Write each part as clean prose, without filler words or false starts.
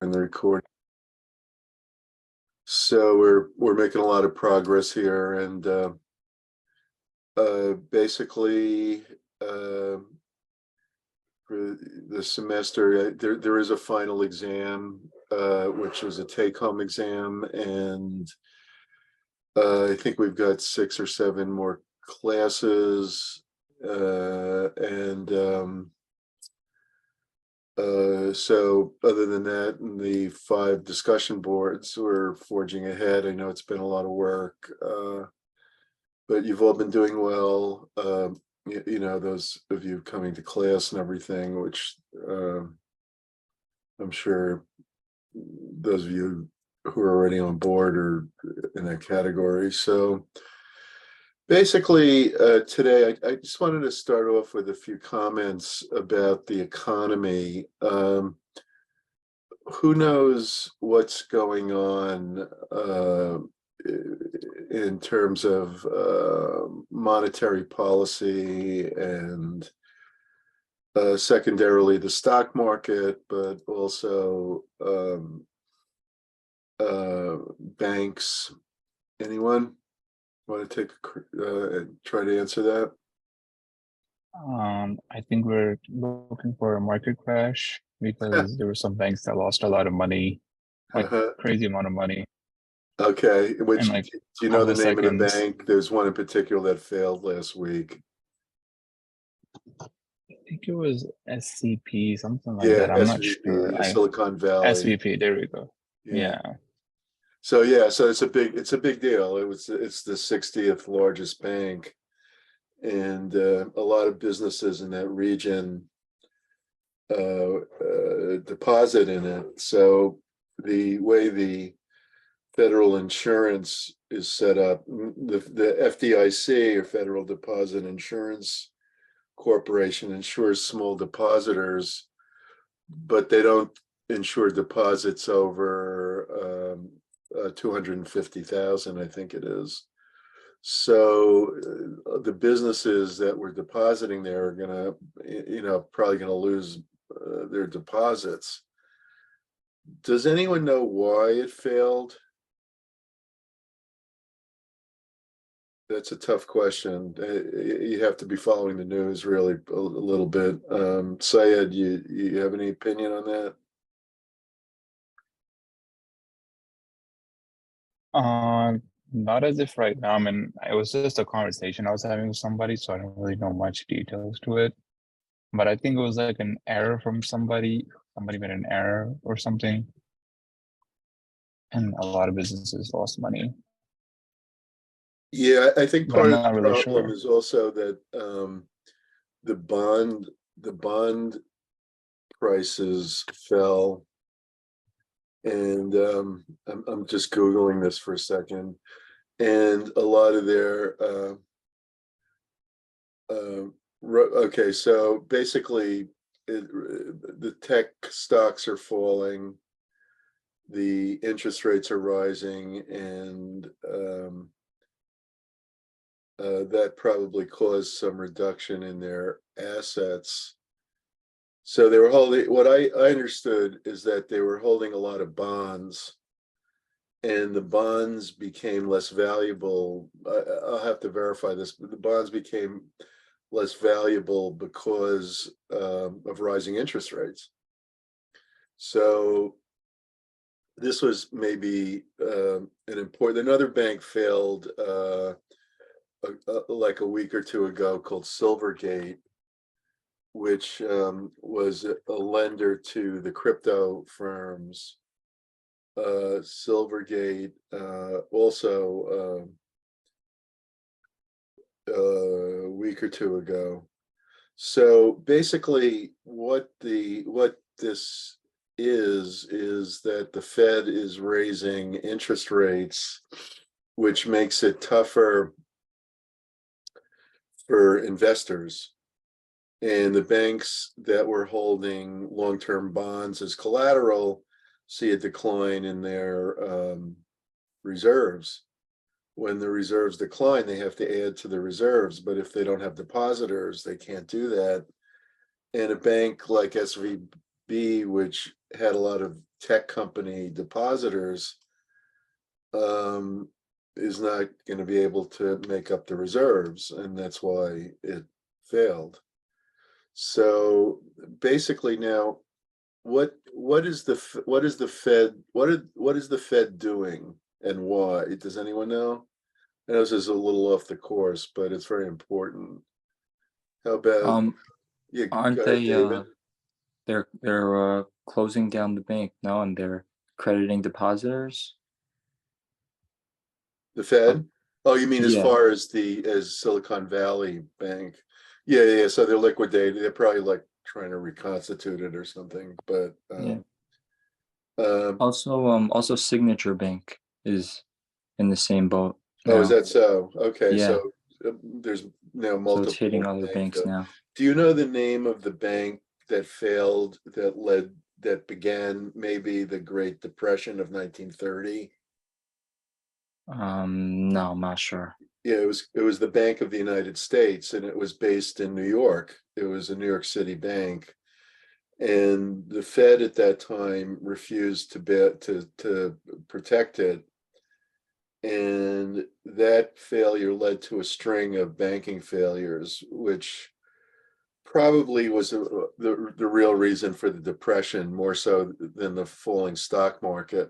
in the recording. So we're making a lot of progress here, and basically for the semester, there is a final exam, which was a take-home exam, and I think we've got 6 or 7 more classes, so other than that, and the 5 discussion boards, we're forging ahead. I know it's been a lot of work, but you've all been doing well. You know, those of you coming to class and everything, which I'm sure those of you who are already on board are in that category. So basically, today I just wanted to start off with a few comments about the economy. Who knows what's going on in terms of monetary policy and secondarily the stock market, but also banks. Anyone want to take and try to answer that? I think we're looking for a market crash because there were some banks that lost a lot of money, like crazy amount of money. Okay, which, in like do you a know couple the name of the seconds. bank? There's one in particular that failed last week. I think it was SCP, something like Yeah, that. I'm not sure. SVP, Silicon Valley. SVP, there we go. Yeah. Yeah. So yeah, so it's a big deal. It's the 60th largest bank, and a lot of businesses in that region deposit in it. So the way the federal insurance is set up, the FDIC, or Federal Deposit Insurance Corporation, insures small depositors, but they don't insure deposits over 250,000, I think it is. So the businesses that were depositing there are gonna, probably gonna lose their deposits. Does anyone know why it failed? That's a tough question. You have to be following the news really a little bit. Syed, you have any opinion on that? Not as if right now. I mean, it was just a conversation I was having with somebody, so I don't really know much details to it. But I think it was like an error from somebody. Somebody made an error or something, and a lot of businesses lost money. Yeah, I think But I'm part of not the really problem sure. is also that the bond prices fell, and I'm just Googling this for a second, and a lot of their okay, so basically the tech stocks are falling, the interest rates are rising, and that probably caused some reduction in their assets. So they were holding, what I understood is that they were holding a lot of bonds, and the bonds became less valuable. I'll have to verify this, but the bonds became less valuable because of rising interest rates. So this was maybe an important. Another bank failed like a week or two ago, called Silvergate, which was a lender to the crypto firms. Silvergate also a week or two ago. So basically, what this is that the Fed is raising interest rates, which makes it tougher for investors. And the banks that were holding long-term bonds as collateral see a decline in their reserves. When the reserves decline, they have to add to the reserves. But if they don't have depositors, they can't do that. And a bank like SVB B, which had a lot of tech company depositors, is not going to be able to make up the reserves, and that's why it failed. So basically now, what is the what is the Fed what is the Fed doing and why? Does anyone know? I know this is a little off the course, but it's very important. How about, Um, yeah, aren't go ahead, they? David. They're closing down the bank now, and they're crediting depositors. The Um, Fed? Oh, you mean as yeah, far as as Silicon Valley Bank? Yeah, yeah, so they're liquidated. They're probably like trying to reconstitute it or something, but yeah. um, Also, Signature Bank is in the same boat oh, is now. that so? Okay, Yeah, so there's now so it's hitting multiple other bank banks now. Do you know the name of the bank that failed, that began maybe the Great Depression of 1930? No, I'm not sure. Yeah, it was the Bank of the United States, and it was based in New York. It was a New York City bank, and the Fed at that time refused to protect it, and that failure led to a string of banking failures, which probably was the real reason for the depression, more so than the falling stock market.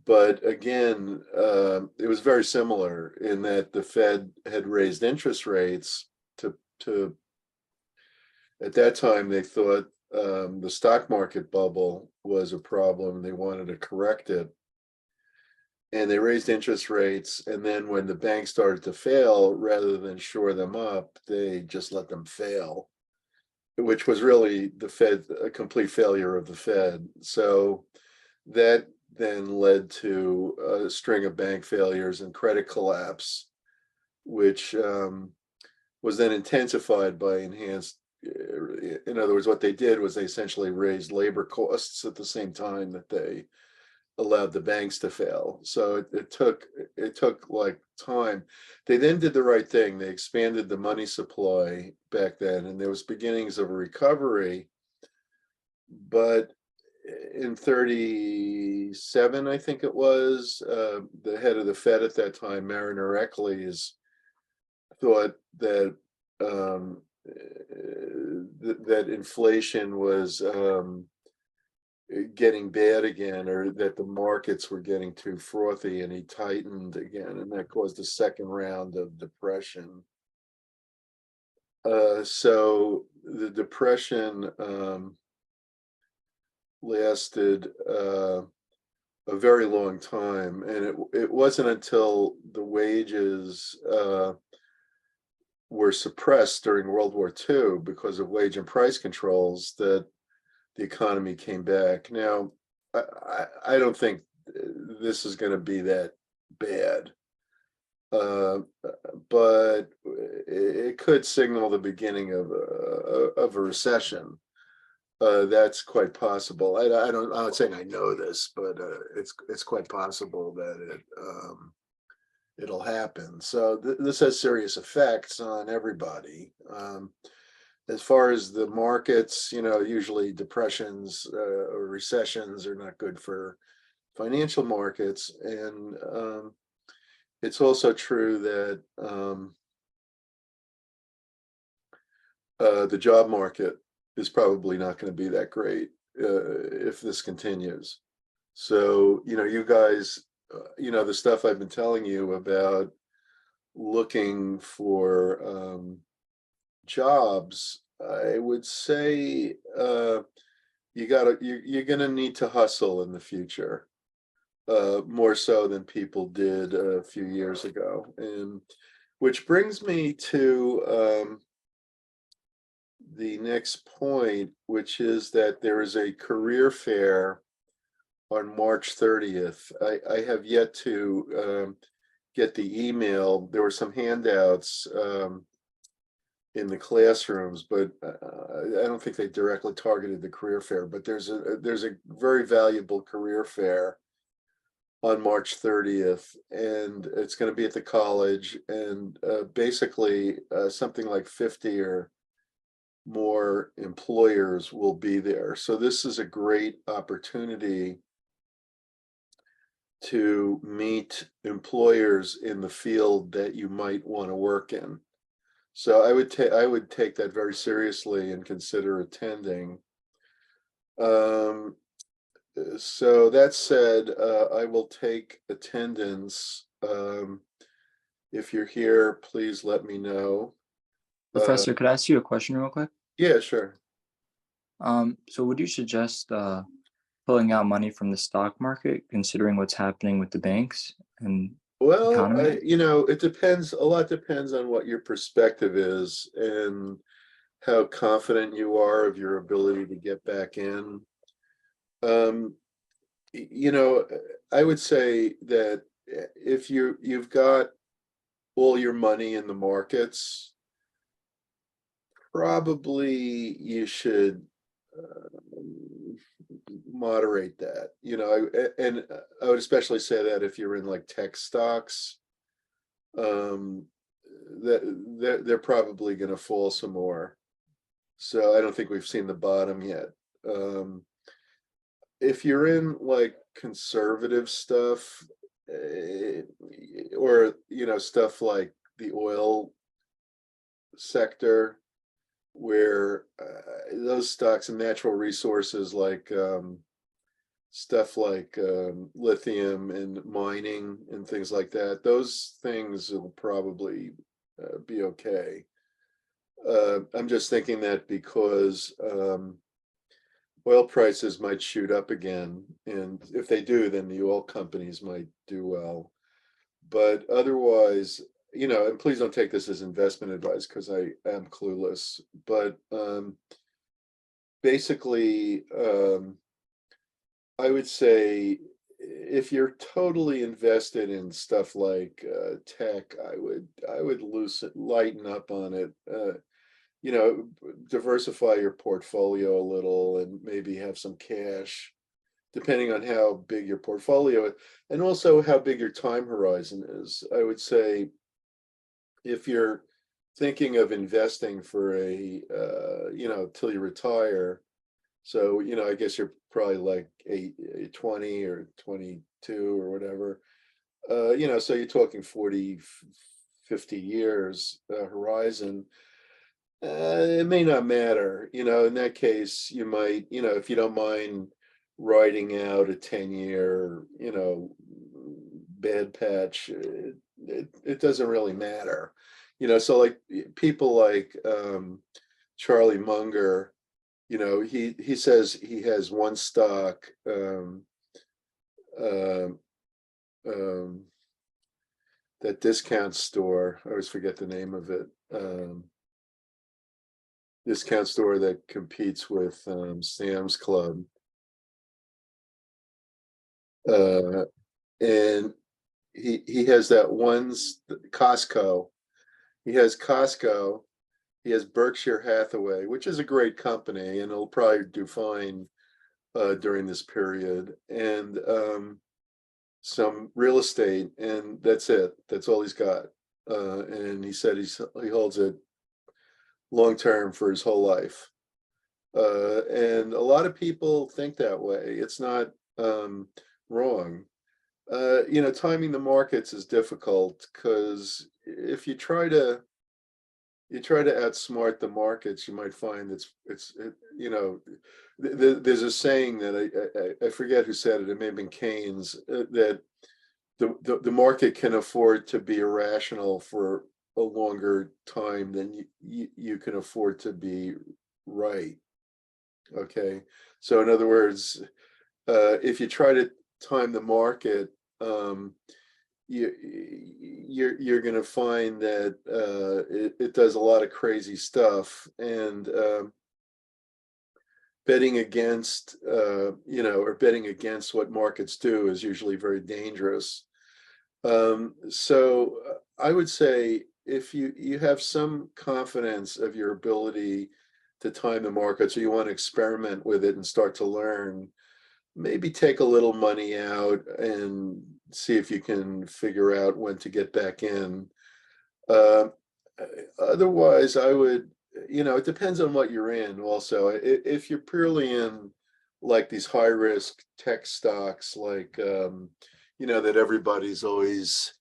But again, it was very similar in that the Fed had raised interest rates to at that time they thought the stock market bubble was a problem. They wanted to correct it, and they raised interest rates. And then when the banks started to fail, rather than shore them up, they just let them fail, which was really the Fed, a complete failure of the Fed. So that then led to a string of bank failures and credit collapse, which was then intensified by enhanced. In other words, what they did was they essentially raised labor costs at the same time that they allowed the banks to fail. So it took like time. They then did the right thing. They expanded the money supply back then, and there was beginnings of a recovery. But in 37, I think it was, the head of the Fed at that time, Mariner Eccles, thought that that inflation was getting bad again, or that the markets were getting too frothy, and he tightened again, and that caused a second round of depression. So the depression lasted a very long time, and it wasn't until the wages were suppressed during World War II because of wage and price controls that the economy came back. Now, I don't think this is going to be that bad, uh, but it could signal the beginning of a recession. That's quite possible. I'm not saying I know this, but it's quite possible that it'll happen. So this has serious effects on everybody. As far as the markets, usually depressions or recessions are not good for financial markets, and it's also true that the job market is probably not going to be that great if this continues. So, you guys, the stuff I've been telling you about looking for jobs, I would say you're going to need to hustle in the future, more so than people did a few years ago. And which brings me to the next point, which is that there is a career fair on March 30th. I have yet to get the email. There were some handouts in the classrooms, but I don't think they directly targeted the career fair. But there's a very valuable career fair on March 30th, and it's going to be at the college, and basically something like 50 or more employers will be there. So this is a great opportunity to meet employers in the field that you might want to work in. So I would take that very seriously and consider attending. So that said, I will take attendance. If you're here, please let me know. Professor, could I ask you a question real quick? Yeah, sure. So would you suggest pulling out money from the stock market, considering what's happening with the banks and Well, economy? it depends, a lot depends on what your perspective is and how confident you are of your ability to get back in. Um, I would say that if you've got all your money in the markets, probably you should moderate that. And I would especially say that if you're in like tech stocks, um, that they're probably going to fall some more. So I don't think we've seen the bottom yet. If you're in like conservative stuff, or stuff like the oil sector, where those stocks and natural resources like stuff like lithium and mining and things like that, those things will probably be okay. I'm just thinking that because oil prices might shoot up again, and if they do, then the oil companies might do well. But otherwise, and please don't take this as investment advice because I am clueless. But basically, I would say if you're totally invested in stuff like tech, I would lighten up on it. Diversify your portfolio a little and maybe have some cash, depending on how big your portfolio is, and also how big your time horizon is. I would say if you're thinking of investing for till you retire, so, I guess you're probably like 20 or 22 or whatever, so you're talking 40, 50 years horizon. It may not matter, in that case, you might, if you don't mind writing out a 10-year, bad patch, it doesn't really matter. So like people like Charlie Munger, he says he has one stock, um, um, that discount store, I always forget the name of it. Discount store that competes with Sam's Club. And he has that Costco. He has Costco. He has Berkshire Hathaway, which is a great company, and it'll probably do fine during this period. And some real estate, and that's it. That's all he's got. And he said he holds it long term for his whole life. And a lot of people think that way. It's not wrong. Timing the markets is difficult because if you try to outsmart the markets, you might find there's a saying that I forget who said it. It may have been Keynes, that the market can afford to be irrational for a longer time than you can afford to be right. Okay, so in other words, if you try to time the market, you're going to find that it does a lot of crazy stuff, and betting against or betting against what markets do is usually very dangerous. So I would say if you have some confidence of your ability to time the market, so you want to experiment with it and start to learn, maybe take a little money out and see if you can figure out when to get back in. Uh, Otherwise, I would it depends on what you're in also. If you're purely in like these high risk tech stocks, like, that everybody's always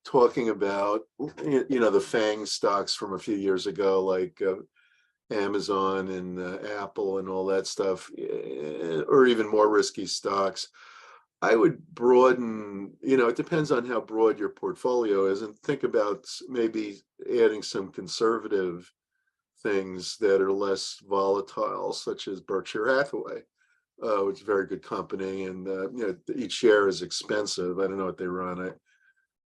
talking about, the FANG stocks from a few years ago, like Amazon and Apple and all that stuff, or even more risky stocks. I would broaden, it depends on how broad your portfolio is, and think about maybe adding some conservative things that are less volatile, such as Berkshire Hathaway, which is a very good company, and each share is expensive. I don't know what they run.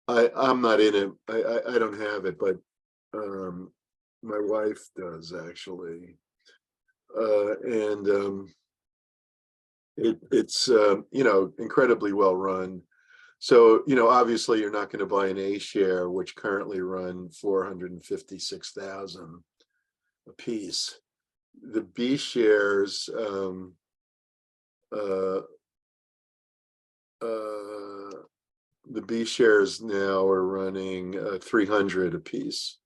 I'm not in it. I don't have it, but my wife does actually, and it's incredibly well run. So obviously you're not going to buy an A share, which currently run 456,000 a piece. The B shares, uh, uh, the B shares now are running 300 a piece.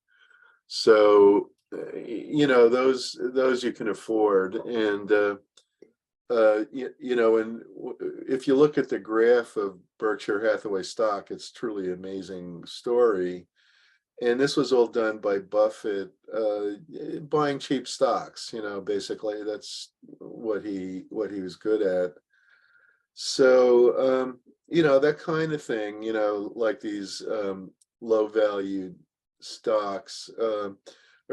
So those you can afford, and and if you look at the graph of Berkshire Hathaway stock, it's truly an amazing story. And this was all done by Buffett, buying cheap stocks. Basically that's what he was good at. So that kind of thing. Like these low valued stocks are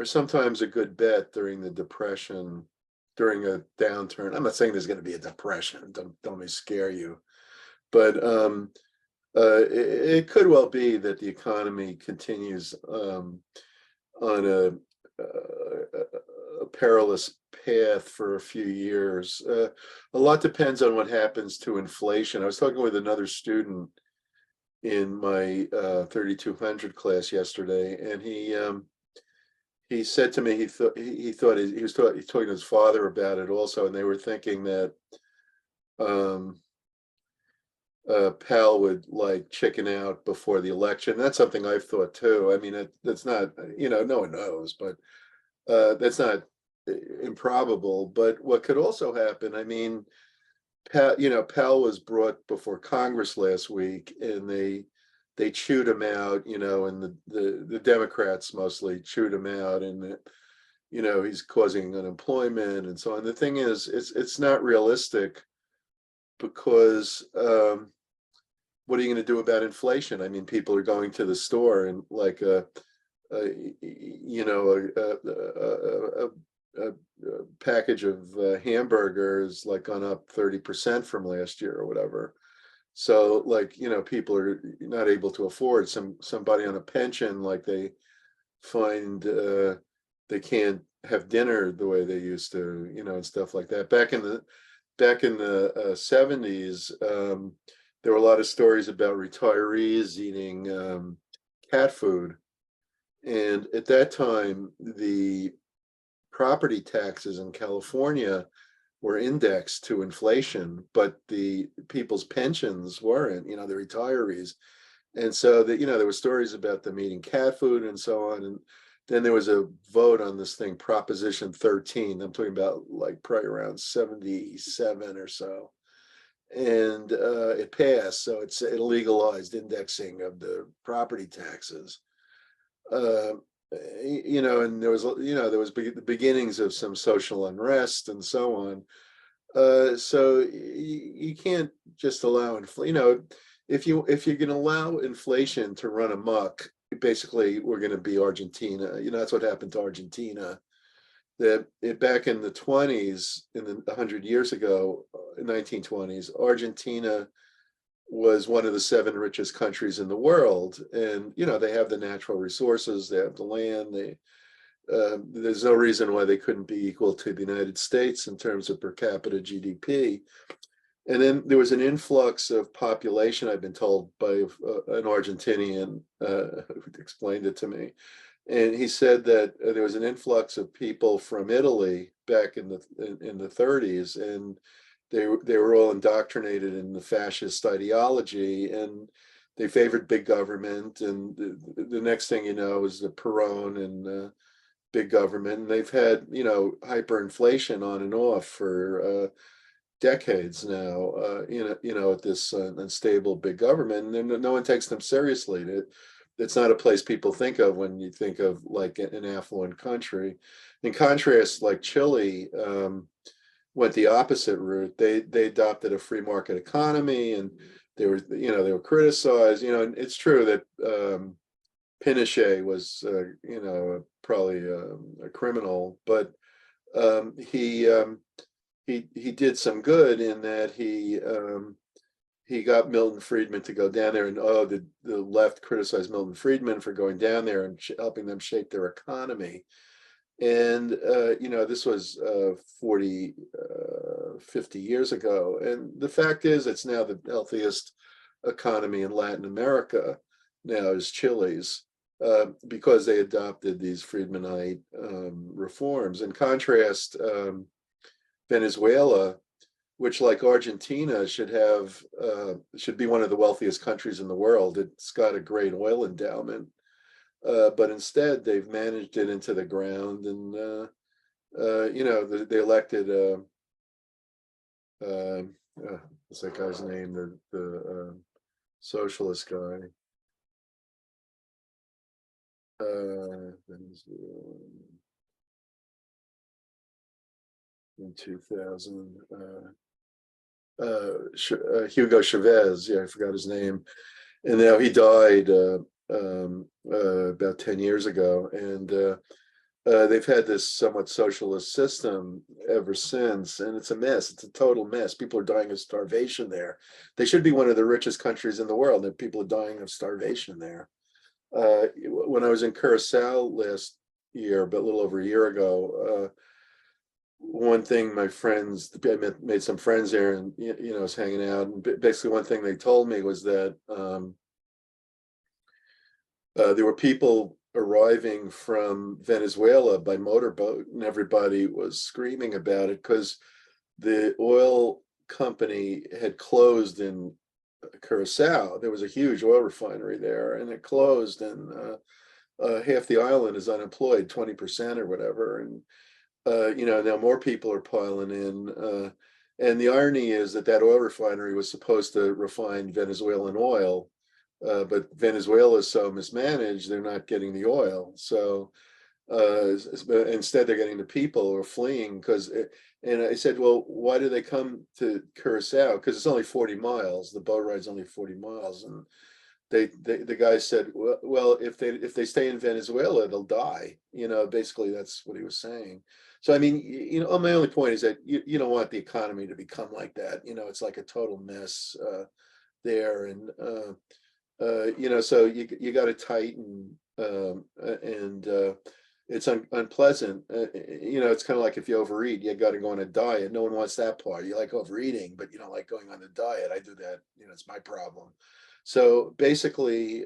sometimes a good bet during the depression, during a downturn. I'm not saying there's going to be a depression. Don't let me scare you, but it could well be that the economy continues on a perilous path for a few years. A lot depends on what happens to inflation. I was talking with another student in my 3200 class yesterday, and he said to me he thought he was talking to his father about it also, and they were thinking that Powell would like chicken out before the election. That's something I've thought too. I mean, that's not, no one knows, but that's not improbable. But what could also happen, I mean, Powell was brought before Congress last week, and they chewed him out, and the Democrats mostly chewed him out, and he's causing unemployment and so on. The thing is, it's not realistic, because what are you going to do about inflation? I mean, people are going to the store, and like a package of hamburgers like gone up 30% from last year or whatever. So like, people are not able to afford. Somebody on a pension, like they find they can't have dinner the way they used to, and stuff like that. Back in the 70s, there were a lot of stories about retirees eating cat food. And at that time, the property taxes in California were indexed to inflation, but the people's pensions weren't, the retirees. And so that, there were stories about them eating cat food and so on. And then there was a vote on this thing, Proposition 13. I'm talking about like probably around 77 or so. And it passed. So it legalized indexing of the property taxes. And there was the beginnings of some social unrest and so on. So you can't just allow inflation. If you're going to allow inflation to run amok, basically we're going to be Argentina. That's what happened to Argentina. That back in the 20s, in the 100 years ago, 1920s, Argentina was one of the 7 richest countries in the world, and they have the natural resources, they have the land, there's no reason why they couldn't be equal to the United States in terms of per capita GDP. And then there was an influx of population, I've been told by an Argentinian who explained it to me. And he said that there was an influx of people from Italy back in the 30s, and they were all indoctrinated in the fascist ideology, and they favored big government. And the next thing you know is the Perón and big government, and they've had, hyperinflation on and off for decades now, at this unstable big government, and then no one takes them seriously. It's not a place people think of when you think of like an affluent country. In contrast, like Chile, went the opposite route. They adopted a free market economy, and they were criticized. And it's true that Pinochet was, probably a criminal, but he did some good in that he got Milton Friedman to go down there, and the left criticized Milton Friedman for going down there and helping them shape their economy. And this was 40, 50 years ago, and the fact is it's now the healthiest economy in Latin America now is Chile's, because they adopted these Friedmanite reforms. In contrast, Venezuela, which, like Argentina, should be one of the wealthiest countries in the world. It's got a great oil endowment, but instead they've managed it into the ground, and they elected what's that guy's name? The socialist guy. In 2000, Hugo Chavez. Yeah, I forgot his name, and now he died about 10 years ago, and they've had this somewhat socialist system ever since, and it's a mess. It's a total mess. People are dying of starvation there. They should be one of the richest countries in the world, and people are dying of starvation there. When I was in Curacao last year, but a little over a year ago, one thing my friends, I made some friends there, and I was hanging out, and basically one thing they told me was that there were people arriving from Venezuela by motorboat, and everybody was screaming about it because the oil company had closed in Curacao. There was a huge oil refinery there, and it closed, and half the island is unemployed, 20% or whatever. And now more people are piling in. And the irony is that oil refinery was supposed to refine Venezuelan oil, but Venezuela is so mismanaged, they're not getting the oil. So instead, they're getting the people who are fleeing and I said, well, why do they come to Curacao? Because it's only 40 miles. The boat ride's only 40 miles. And the guy said, well, if they stay in Venezuela, they'll die. Basically that's what he was saying. So I mean, my only point is that you don't want the economy to become like that. It's like a total mess there, and so you got to tighten, and it's unpleasant. It's kind of like if you overeat, you got to go on a diet. No one wants that part. You like overeating, but you don't like going on a diet. I do that. It's my problem. So basically,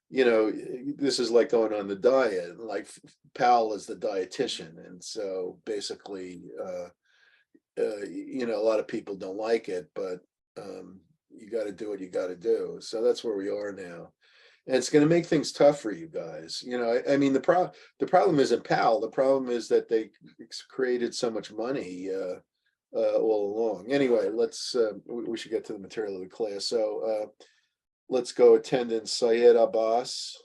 this is like going on the diet. Like Powell is the dietitian, and so basically, a lot of people don't like it, but you got to do what you got to do. So that's where we are now, and it's going to make things tough for you guys. I mean, the problem isn't Powell. The problem is that they created so much money all along. Anyway, we should get to the material of the class. So let's go attendance. Syed Abbas.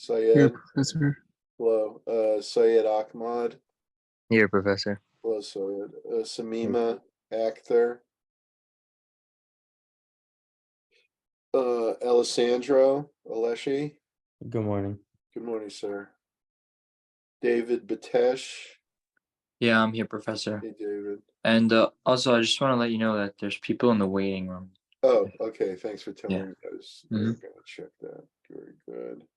Here, Syed. Professor. Hello. Syed Ahmad. Here, Professor. Hello, Syed. Samima Akhtar. Alessandro Alessi. Good morning. Good morning, sir. David Batesh. Yeah, I'm here, Professor. Hey, David. And also, I just want to let you know that there's people in the waiting room. Oh, okay. Thanks for telling Yeah. me. I was Mhm. gonna check that. Very good.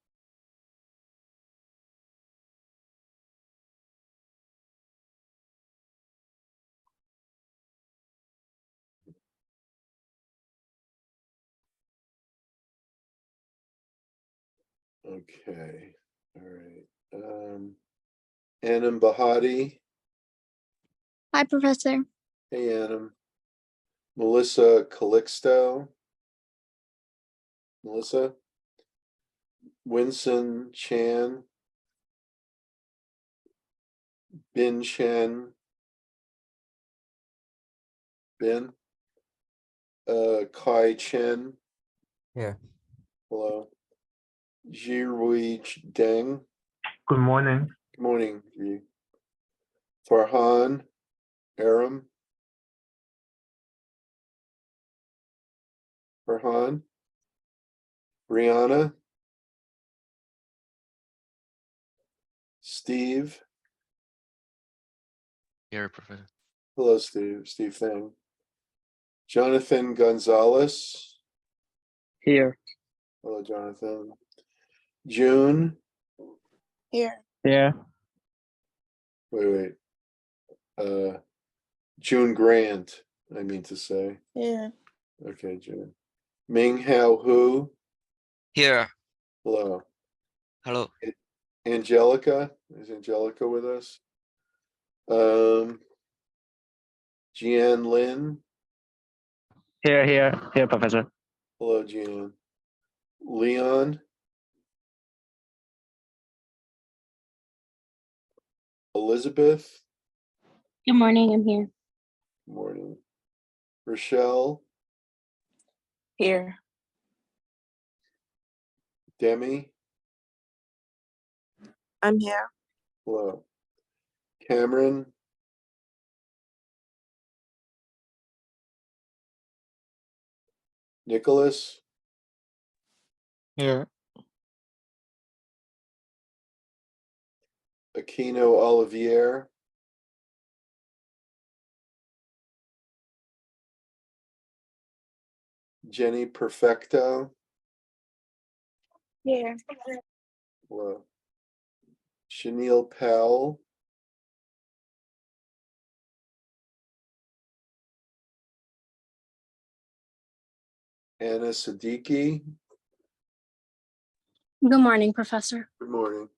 Okay. All right. Anam Bahati. Hi, Professor. Hey, Anam. Melissa Calixto. Melissa. Winston Chan, Bin Chen, Bin, Kai Chen. Here. Hello. Jirui Deng. Good morning. Good morning. Ji. Farhan Aram. Farhan. Brianna. Steve. Here, Professor. Hello, Steve. Steve Thang. Jonathan Gonzalez. Here. Hello, Jonathan. June. Here. Here. Wait. June Grant, I mean to say. Here. Okay, June. Ming Hao Hu. Here. Hello. Hello. Angelica. Is Angelica with us? Jian Lin. Here, Professor. Hello, Jian. Leon. Elizabeth. Good morning. I'm here. Good morning. Rochelle. Here. Demi. I'm here. Hello. Cameron. Nicholas. Here. Aquino Olivier. Jenny Perfecto. Here. Hello. Chenille Powell. Anna Siddiqui. Good morning, Professor. Good morning.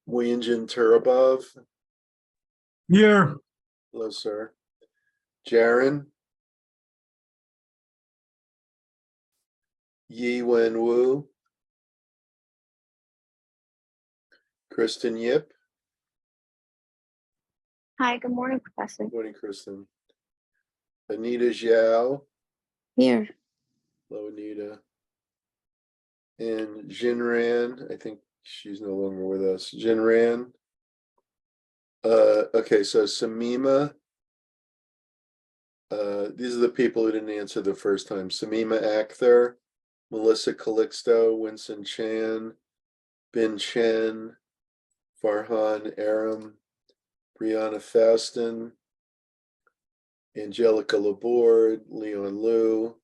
Wyinjin Turabov. Here. Hello, sir. Jaren. Yi Wen Wu. Kristen Yip. Hi. Good morning, Professor. Good morning, Kristen. Anita Zhao. Here. Hello, Anita. And Jinran. I think she's no longer with us. Jinran. Okay, so Samima. These are the people who didn't answer the first time. Samima Akhtar, Melissa Calixto, Winston Chan, Bin Chen, Farhan Aram, Brianna Faustin, Angelica Laborde, Leon Liu.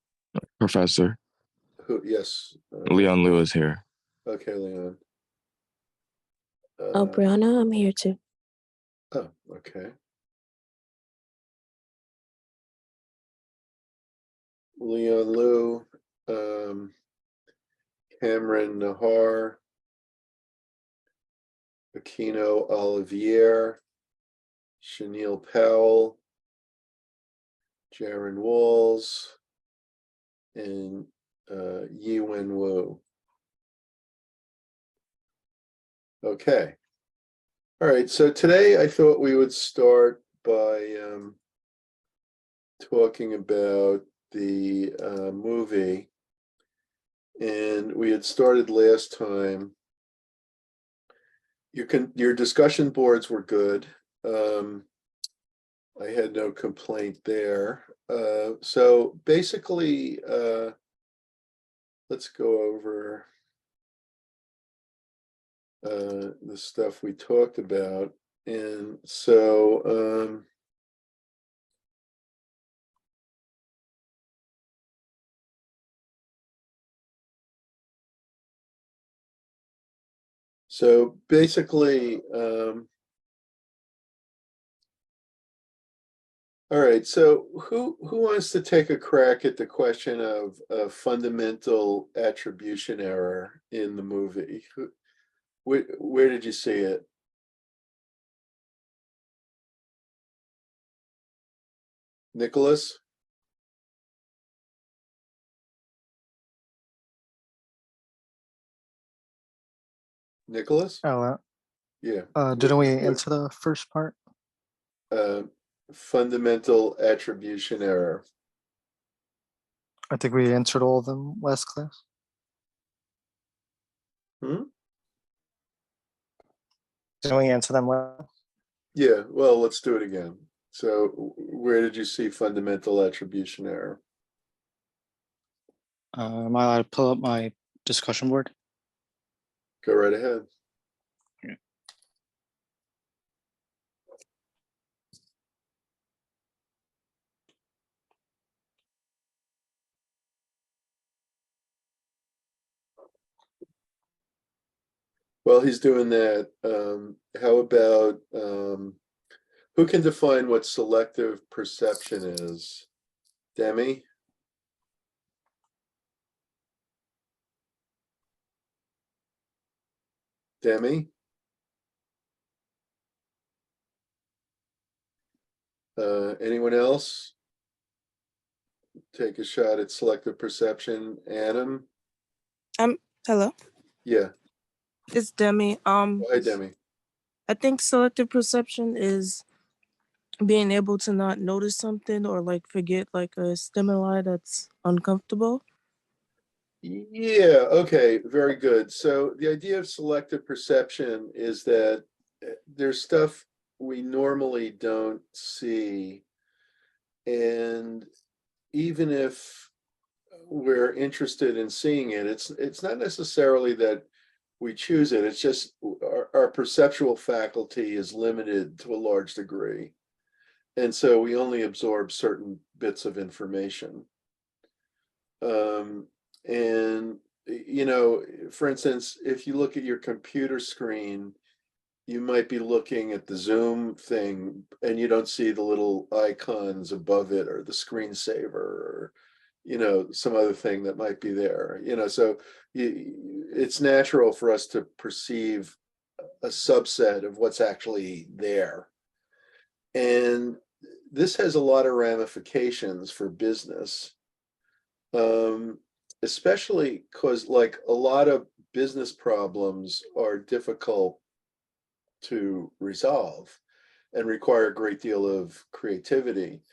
Professor, Who? Yes. Leon Liu is here. Okay, Leon. Oh, Brianna, I'm here too. Oh, okay. Leon Liu, Cameron Nahar, Aquino Olivier, Chenille Powell, Jaron Walls, and Yi Wen Wu. Okay. All right. So today I thought we would start by talking about the movie. And we had started last time. Your discussion boards were good. I had no complaint there. So basically, let's go over the stuff we talked about. And so basically, all right, so who wants to take a crack at the question of a fundamental attribution error in the movie? Where did you see it? Nicholas? Nicholas? Oh, Yeah. didn't we answer the first part? Fundamental attribution error. I think we answered all of them last class. Hmm? Didn't we answer them last? Yeah, well, let's do it again. So where did you see fundamental attribution error? Am I allowed to pull up my discussion board? Go right ahead. While he's doing that, how about who can define what selective perception is? Demi? Demi? Anyone else? Take a shot at selective perception. Adam? Hello, Yeah. it's Demi. Hi, Demi. I think selective perception is being able to not notice something or like forget like a stimuli that's uncomfortable. Yeah, okay, very good. So the idea of selective perception is that there's stuff we normally don't see. And even if we're interested in seeing it, it's not necessarily that we choose it. It's just our perceptual faculty is limited to a large degree. And so we only absorb certain bits of information. And for instance, if you look at your computer screen, you might be looking at the Zoom thing and you don't see the little icons above it or the screensaver or some other thing that might be there. So it's natural for us to perceive a subset of what's actually there. And this has a lot of ramifications for business. Especially because like a lot of business problems are difficult to resolve and require a great deal of creativity.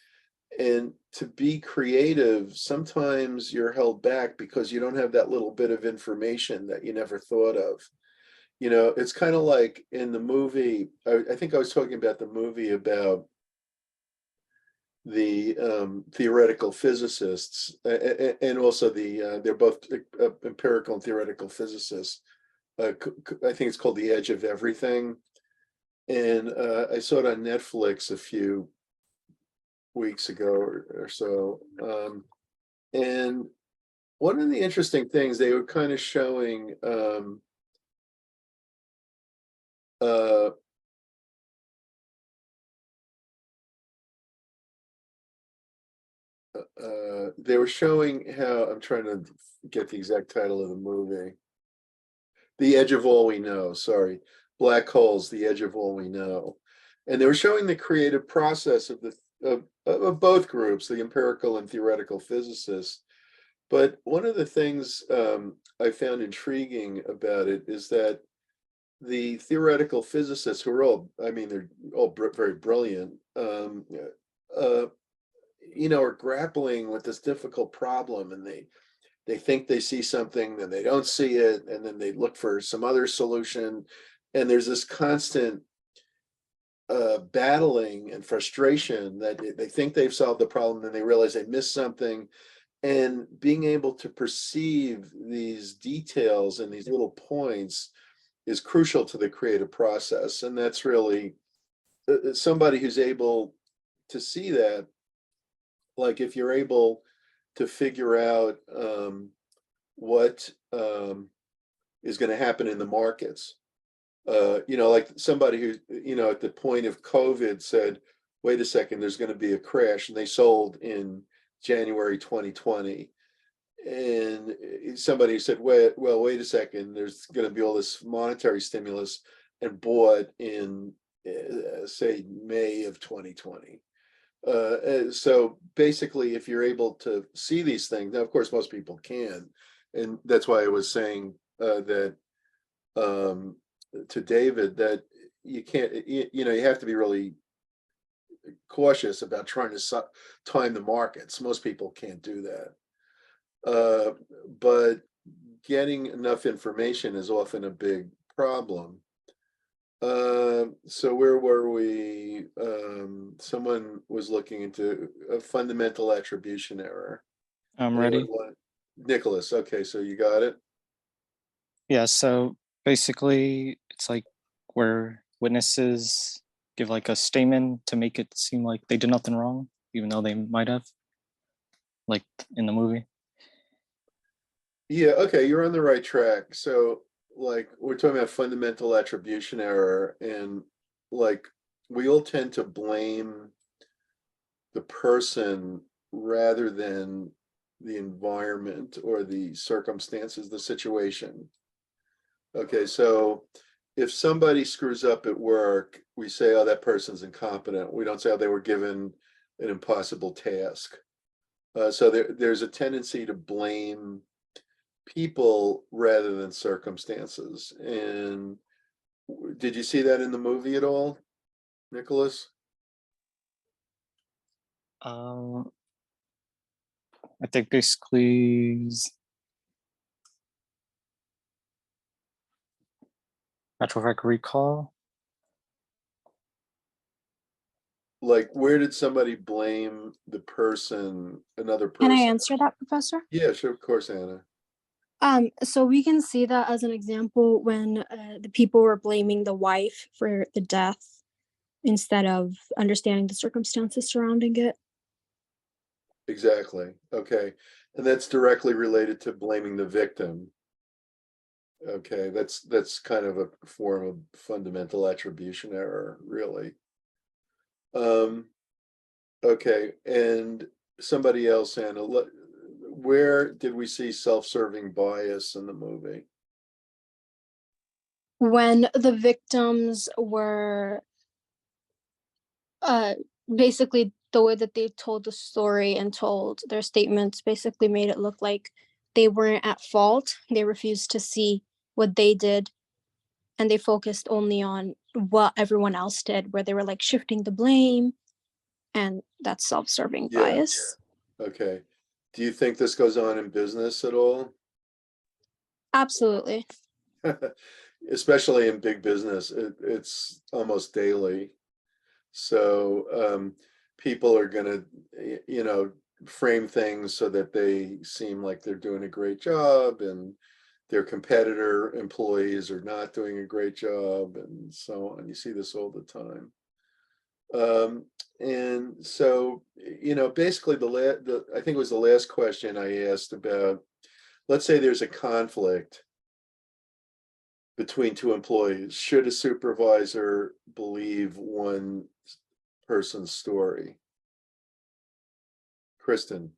And to be creative, sometimes you're held back because you don't have that little bit of information that you never thought of. It's kind of like in the movie, I think I was talking about the movie about the theoretical physicists, and also they're both empirical and theoretical physicists. I think it's called The Edge of Everything, and I saw it on Netflix a few weeks ago or so. And one of the interesting things, they were kind of showing they were showing how, I'm trying to get the exact title of the movie. The Edge of All We Know, sorry. Black Holes, The Edge of All We Know. And they were showing the creative process of both groups, the empirical and theoretical physicists. But one of the things I found intriguing about it is that the theoretical physicists, who are all, they're all very brilliant, are grappling with this difficult problem, and they think they see something, then they don't see it, and then they look for some other solution, and there's this constant battling and frustration that they think they've solved the problem, and they realize they missed something. And being able to perceive these details and these little points is crucial to the creative process. And that's really somebody who's able to see that. Like if you're able to figure out what is going to happen in the markets, like somebody who, at the point of COVID said, wait a second, there's going to be a crash, and they sold in January 2020. And somebody said, wait a second, there's going to be all this monetary stimulus, and bought in, say, May of 2020. So basically, if you're able to see these things, now, of course, most people can. And that's why I was saying that to David that you can't, you know, you have to be really cautious about trying to time the markets. Most people can't do that. But getting enough information is often a big problem. So where were we? Someone was looking into a fundamental attribution error. I'm Anyone ready. want- Nicholas, okay, so you got it? Yeah, so basically it's like where witnesses give like a statement to make it seem like they did nothing wrong, even though they might have, like in the movie. Yeah, okay, you're on the right track. So like we're talking about fundamental attribution error, and like we all tend to blame the person rather than the environment or the circumstances, the situation. Okay, so if somebody screws up at work, we say, oh, that person's incompetent. We don't say, oh, they were given an impossible task. So there's a tendency to blame people rather than circumstances. And did you see that in the movie at all, Nicholas? I think basically, not sure if I can recall. Like, where did somebody blame the person, another Can person? I answer that, Professor? Yeah, sure, of course, Anna. So we can see that as an example when the people were blaming the wife for the death instead of understanding the circumstances surrounding it. Exactly. Okay. And that's directly related to blaming the victim. Okay, that's kind of a form of fundamental attribution error, really. Okay, and somebody else, Anna, where did we see self-serving bias in the movie? When the victims were uh, basically the way that they told the story and told their statements basically made it look like they weren't at fault. They refused to see what they did and they focused only on what everyone else did, where they were like shifting the blame, and that's self-serving Yeah, bias. okay. Do you think this goes on in business at all? Absolutely. Especially in big business, it's almost daily. So people are gonna, you know, frame things so that they seem like they're doing a great job, and their competitor employees are not doing a great job, and so on. You see this all the time. And so, you know, basically I think it was the last question I asked about, let's say there's a conflict between two employees. Should a supervisor believe one person's story? Kristen.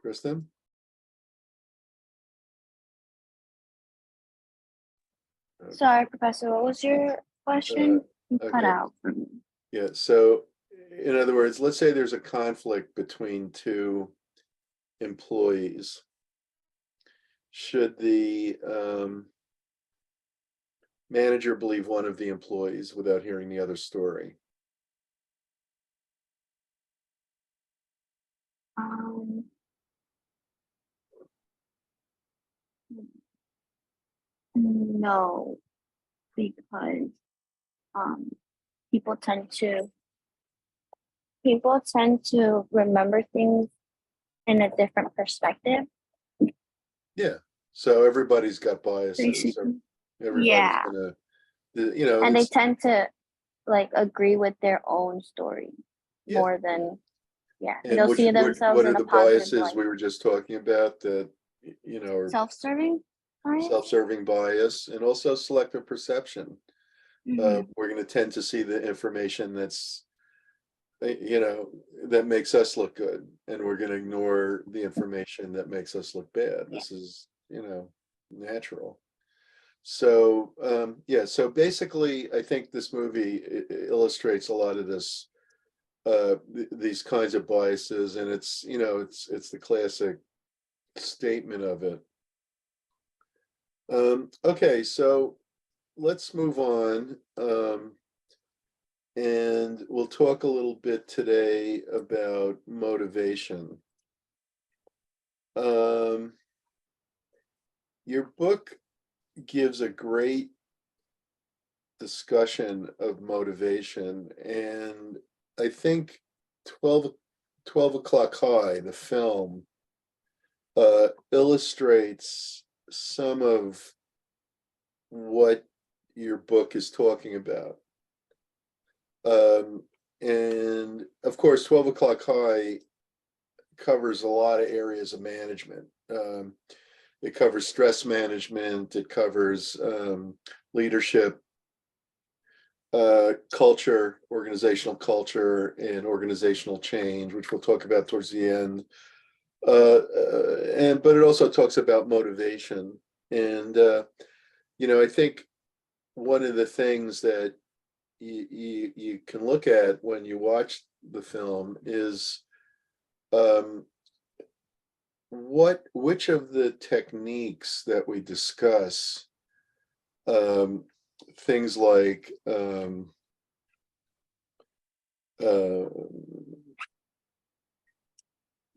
Kristen? Okay. Sorry, Professor, what was your question? You cut okay. out for me. Yeah, so in other words, let's say there's a conflict between two employees. Should the manager believe one of the employees without hearing the other story? Um, no, because um, people tend to remember things in a different perspective. Yeah, so everybody's got biases. Basically. Everybody's Yeah, gonna, you know, and they it's, tend to like agree with their own story yeah. more than And they'll see themselves what are in a the positive biases light. we were just talking about that, you know, are Self-serving, right? self-serving bias and also selective perception? Mhm. We're going to tend to see the information that's, you know, that makes us look good, and we're going to ignore the information that makes us look bad. Yeah. This is, you know, natural. So yeah, so basically I think this movie illustrates a lot of this these kinds of biases, and it's, you know, it's the classic statement of it. Okay, so let's move on. And we'll talk a little bit today about motivation. Your book gives a great discussion of motivation, and I think 12 o'clock high, the film, illustrates some of what your book is talking about. And of course, 12 o'clock high covers a lot of areas of management. It covers stress management, it covers leadership, culture, organizational culture, and organizational change, which we'll talk about towards the end. But it also talks about motivation. And you know, I think one of the things that you can look at when you watch the film is which of the techniques that we discuss, things like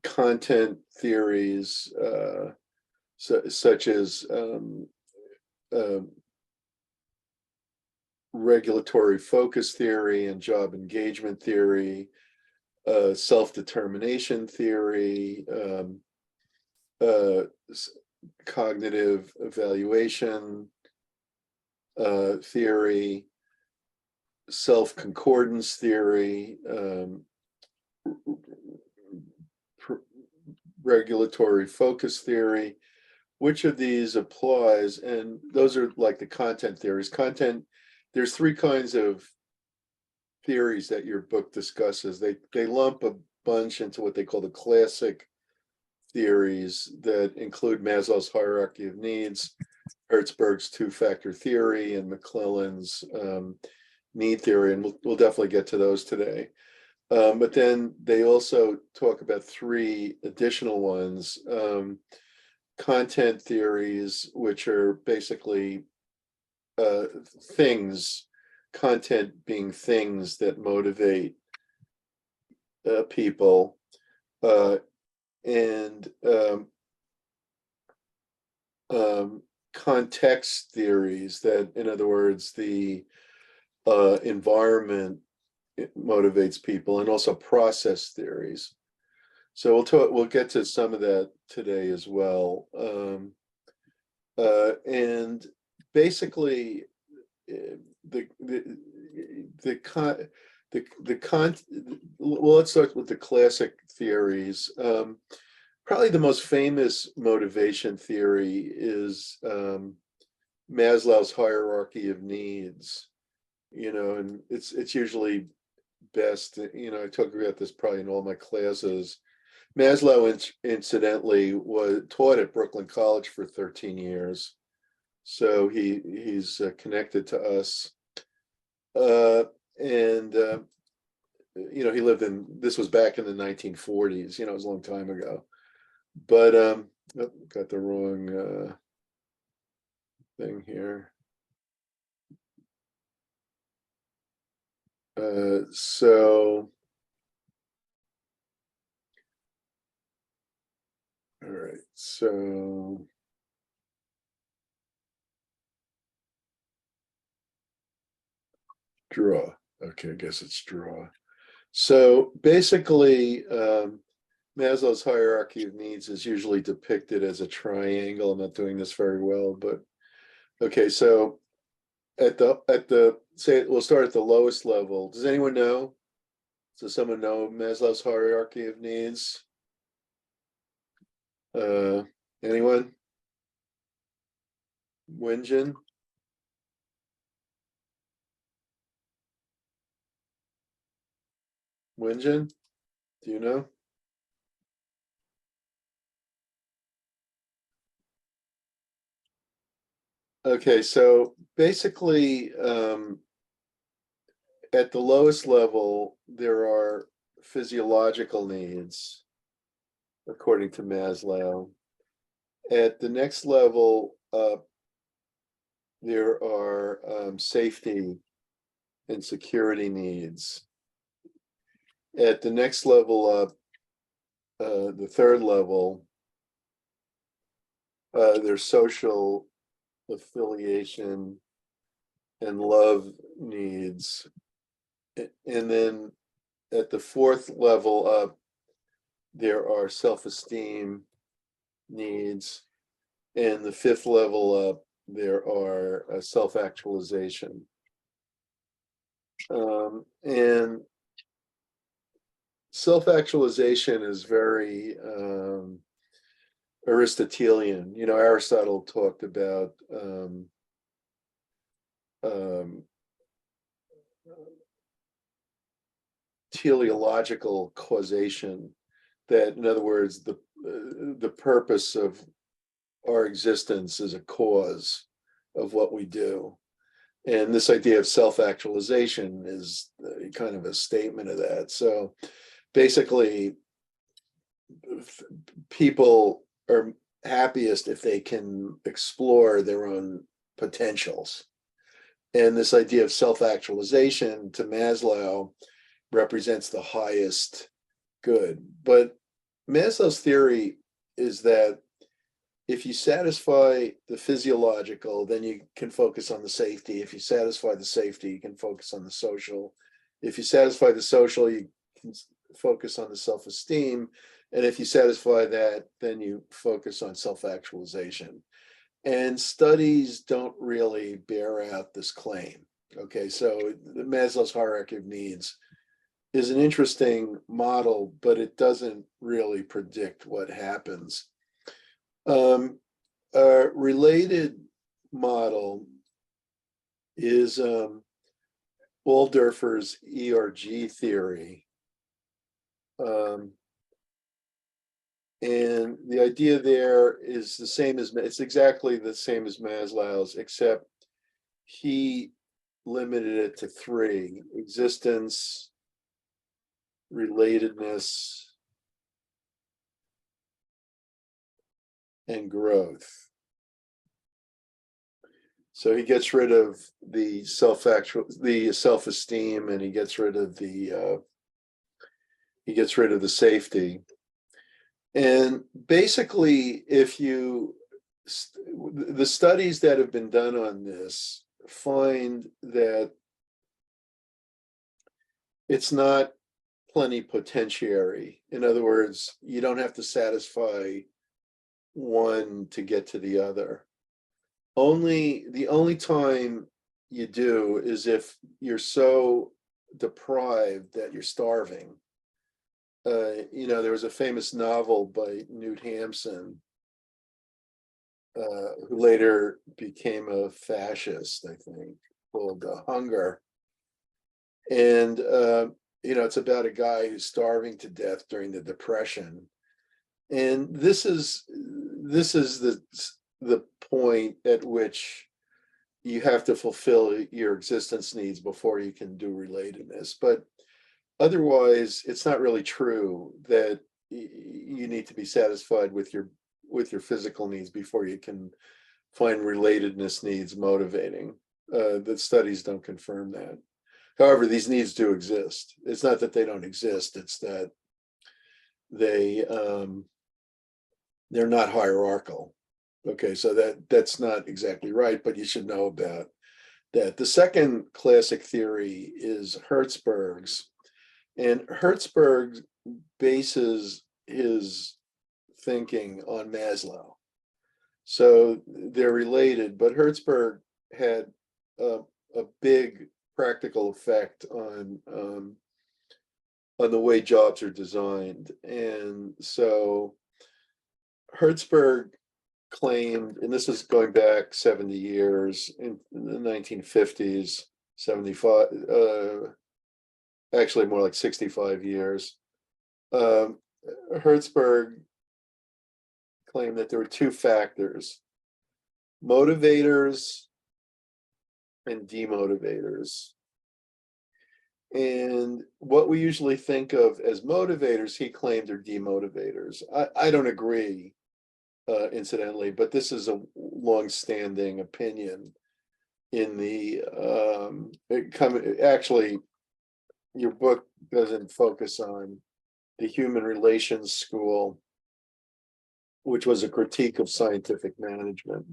content theories, such as regulatory focus theory and job engagement theory, self-determination theory, cognitive evaluation theory, self-concordance theory, regulatory focus theory, which of these applies? And those are like the content theories. There's three kinds of theories that your book discusses. They lump a bunch into what they call the classic theories that include Maslow's hierarchy of needs, Hertzberg's two-factor theory, and McClellan's need theory, and we'll definitely get to those today. But then they also talk about three additional ones. Content theories, which are basically things, content being things that motivate people, and context theories, that, in other words, the environment motivates people, and also process theories. So we'll get to some of that today as well. And basically, well, let's start with the classic theories. Probably the most famous motivation theory is Maslow's hierarchy of needs. You know, and it's usually best, you know, I talk about this probably in all my classes. Maslow, incidentally, was taught at Brooklyn College for 13 years. So he's connected to us. And you know, he lived in, this was back in the 1940s, you know, it was a long time ago. But oh, got the wrong thing here. So, all right, so draw. Okay, I guess it's draw. So basically, Maslow's hierarchy of needs is usually depicted as a triangle. I'm not doing this very well, but okay. So at the say, we'll start at the lowest level. Does anyone know? Does someone know Maslow's hierarchy of needs? Anyone? Wenjin? Wenjin? Do you know? Okay, so basically, at the lowest level, there are physiological needs, according to Maslow. At the next level up, there are safety and security needs. At the next level up, the third level, there's social affiliation and love needs. And then at the fourth level up, there are self-esteem needs. And the fifth level up, there are self-actualization. And self-actualization is very Aristotelian. You know, Aristotle talked about teleological causation, that in other words, the purpose of our existence is a cause of what we do. And this idea of self-actualization is kind of a statement of that. So basically, people are happiest if they can explore their own potentials. And this idea of self-actualization to Maslow represents the highest good. But Maslow's theory is that if you satisfy the physiological, then you can focus on the safety. If you satisfy the safety, you can focus on the social. If you satisfy the social, you can focus on the self-esteem. And if you satisfy that, then you focus on self-actualization. And studies don't really bear out this claim. Okay, so the Maslow's hierarchy of needs is an interesting model, but it doesn't really predict what happens. A related model is Waldorfer's ERG theory. And the idea there is the same as, it's exactly the same as Maslow's, except he limited it to three: existence, relatedness, and growth. So he gets rid of the self-esteem, and he gets rid of the safety. And basically, if you, the studies that have been done on this find that it's not plenipotentiary. In other words, you don't have to satisfy one to get to the other. The only time you do is if you're so deprived that you're starving. You know, there was a famous novel by Newt Hampson, who later became a fascist, I think, called Hunger. And you know, it's about a guy who's starving to death during the Depression. And this is the point at which you have to fulfill your existence needs before you can do relatedness. But otherwise, it's not really true that you need to be satisfied with your physical needs before you can find relatedness needs motivating. The studies don't confirm that. However, these needs do exist. It's not that they don't exist, it's that they're not hierarchical. Okay, so that's not exactly right, but you should know about that. The second classic theory is Hertzberg's, and Hertzberg bases his thinking on Maslow. So they're related, but Hertzberg had a big practical effect on the way jobs are designed. And so Hertzberg claimed, and this is going back 70 years, in the 1950s, 75, actually more like 65 years. Hertzberg claimed that there were two factors: motivators and demotivators. And what we usually think of as motivators, he claimed are demotivators. I don't agree, incidentally, but this is a long-standing opinion in the actually, your book doesn't focus on the human relations school, which was a critique of scientific management.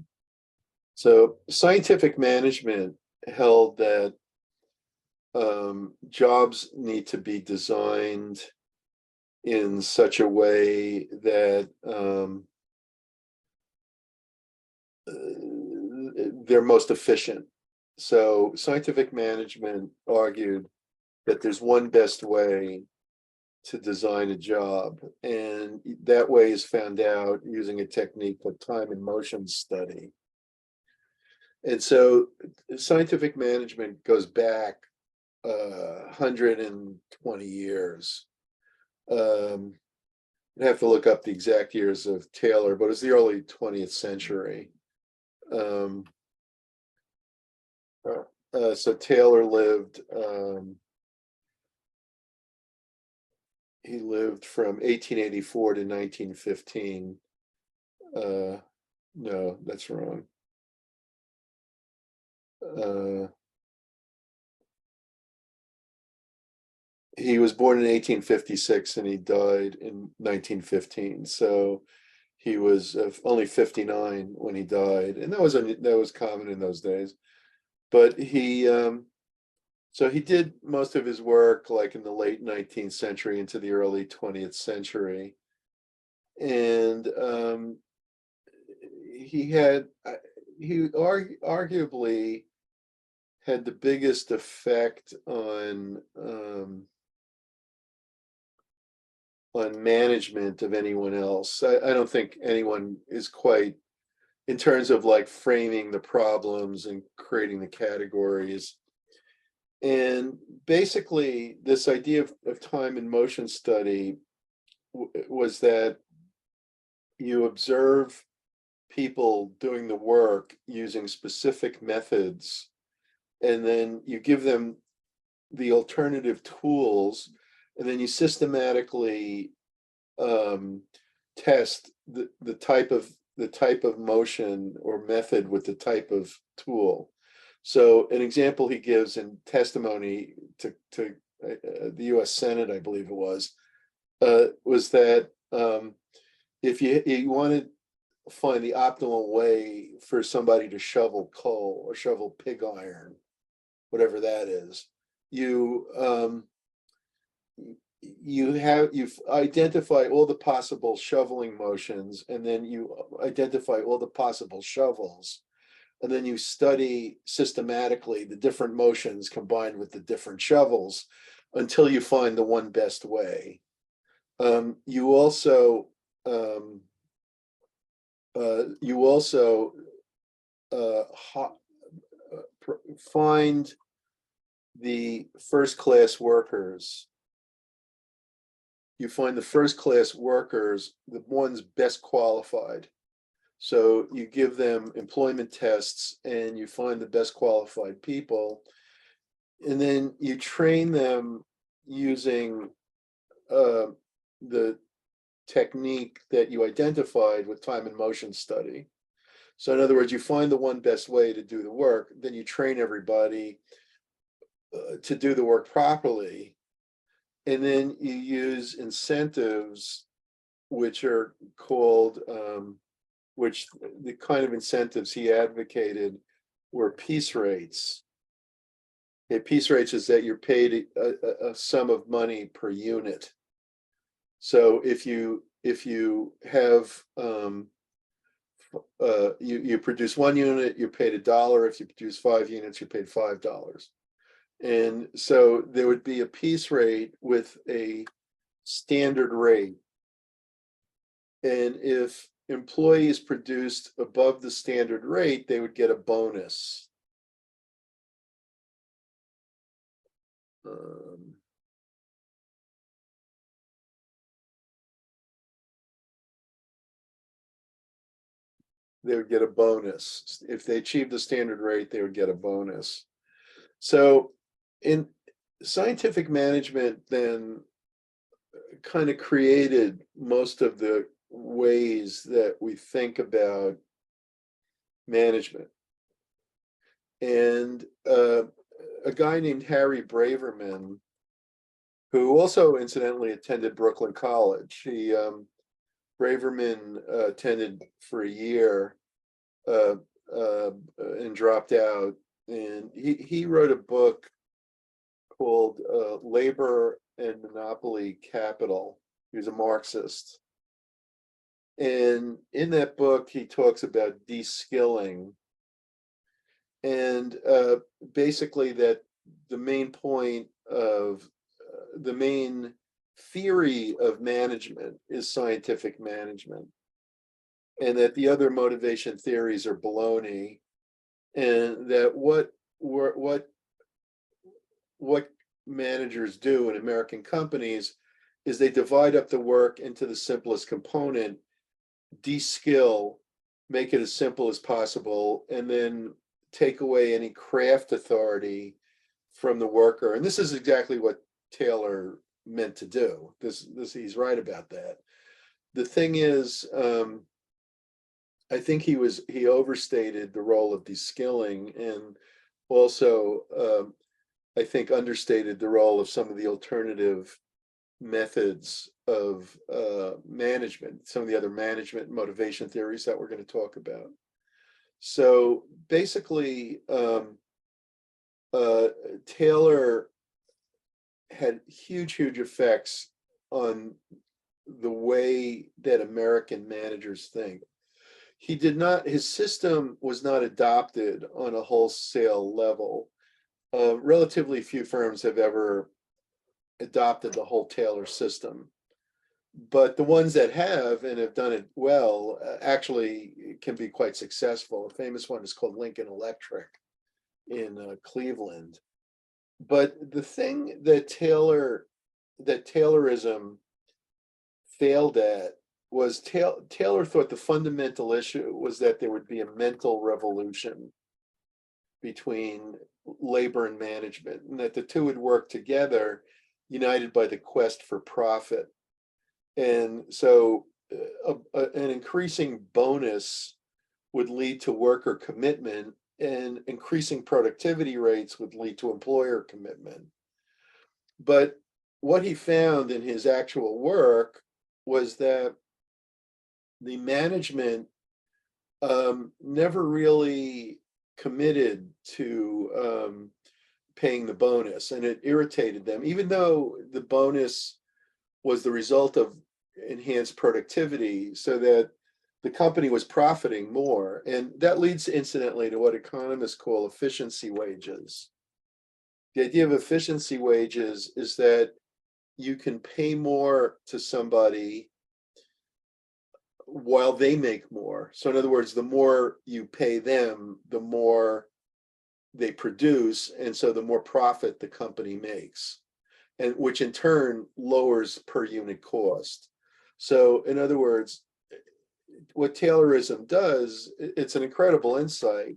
So scientific management held that jobs need to be designed in such a way that they're most efficient. So scientific management argued that there's one best way to design a job, and that way is found out using a technique called time and motion study. And so scientific management goes back 120 years. I'd have to look up the exact years of Taylor, but it's the early 20th century. So Taylor lived, he lived from 1884 to 1915. No, that's wrong. He was born in 1856 and he died in 1915. So he was only 59 when he died, and that was common in those days. But he so he did most of his work like in the late 19th century into the early 20th century, and he arguably had the biggest effect on management of anyone else. I don't think anyone is quite, in terms of like framing the problems and creating the categories. And basically, this idea of time and motion study was that you observe people doing the work using specific methods, and then you give them the alternative tools, and then you systematically test the type of motion or method with the type of tool. So an example he gives in testimony to the U.S. Senate, I believe it was that if you wanted to find the optimal way for somebody to shovel coal or shovel pig iron, whatever that is, you identify all the possible shoveling motions, and then you identify all the possible shovels, and then you study systematically the different motions combined with the different shovels until you find the one best way. You also find the first-class workers. You find the first-class workers, the ones best qualified. So you give them employment tests and you find the best qualified people, and then you train them using the technique that you identified with time and motion study. So in other words, you find the one best way to do the work, then you train everybody to do the work properly, and then you use incentives, which are called, which the kind of incentives he advocated were piece rates. Okay, piece rates is that you're paid a sum of money per unit. So if you have you produce 1 unit, you're paid $1. If you produce 5 units, you're paid $5. And so there would be a piece rate with a standard rate. And if employees produced above the standard rate, they would get a bonus. They would get a bonus. If they achieved the standard rate, they would get a bonus. So in scientific management then kind of created most of the ways that we think about management. And a guy named Harry Braverman, who also incidentally attended Brooklyn College. Braverman attended for a year and dropped out. And he wrote a book called Labor and Monopoly Capital. He was a Marxist. And in that book, he talks about de-skilling. And basically that the main point of the main theory of management is scientific management, and that the other motivation theories are baloney, and that what managers do in American companies is they divide up the work into the simplest component, de-skill, make it as simple as possible, and then take away any craft authority from the worker. And this is exactly what Taylor meant to do. This he's right about that. The thing is, I think he overstated the role of de-skilling, and also I think understated the role of some of the alternative methods of management, some of the other management motivation theories that we're going to talk about. So basically, Taylor had huge effects on the way that American managers think. His system was not adopted on a wholesale level. Relatively few firms have ever adopted the whole Taylor system. But the ones that have and have done it well actually can be quite successful. A famous one is called Lincoln Electric in Cleveland. But the thing that Taylorism failed at was Taylor thought the fundamental issue was that there would be a mental revolution between labor and management, and that the two would work together, united by the quest for profit. And so an increasing bonus would lead to worker commitment, and increasing productivity rates would lead to employer commitment. But what he found in his actual work was that the management never really committed to paying the bonus, and it irritated them, even though the bonus was the result of enhanced productivity, so that the company was profiting more. And that leads incidentally to what economists call efficiency wages. The idea of efficiency wages is that you can pay more to somebody while they make more. So in other words, the more you pay them, the more they produce, and so the more profit the company makes, and which in turn lowers per unit cost. So in other words, what Taylorism does, it's an incredible insight.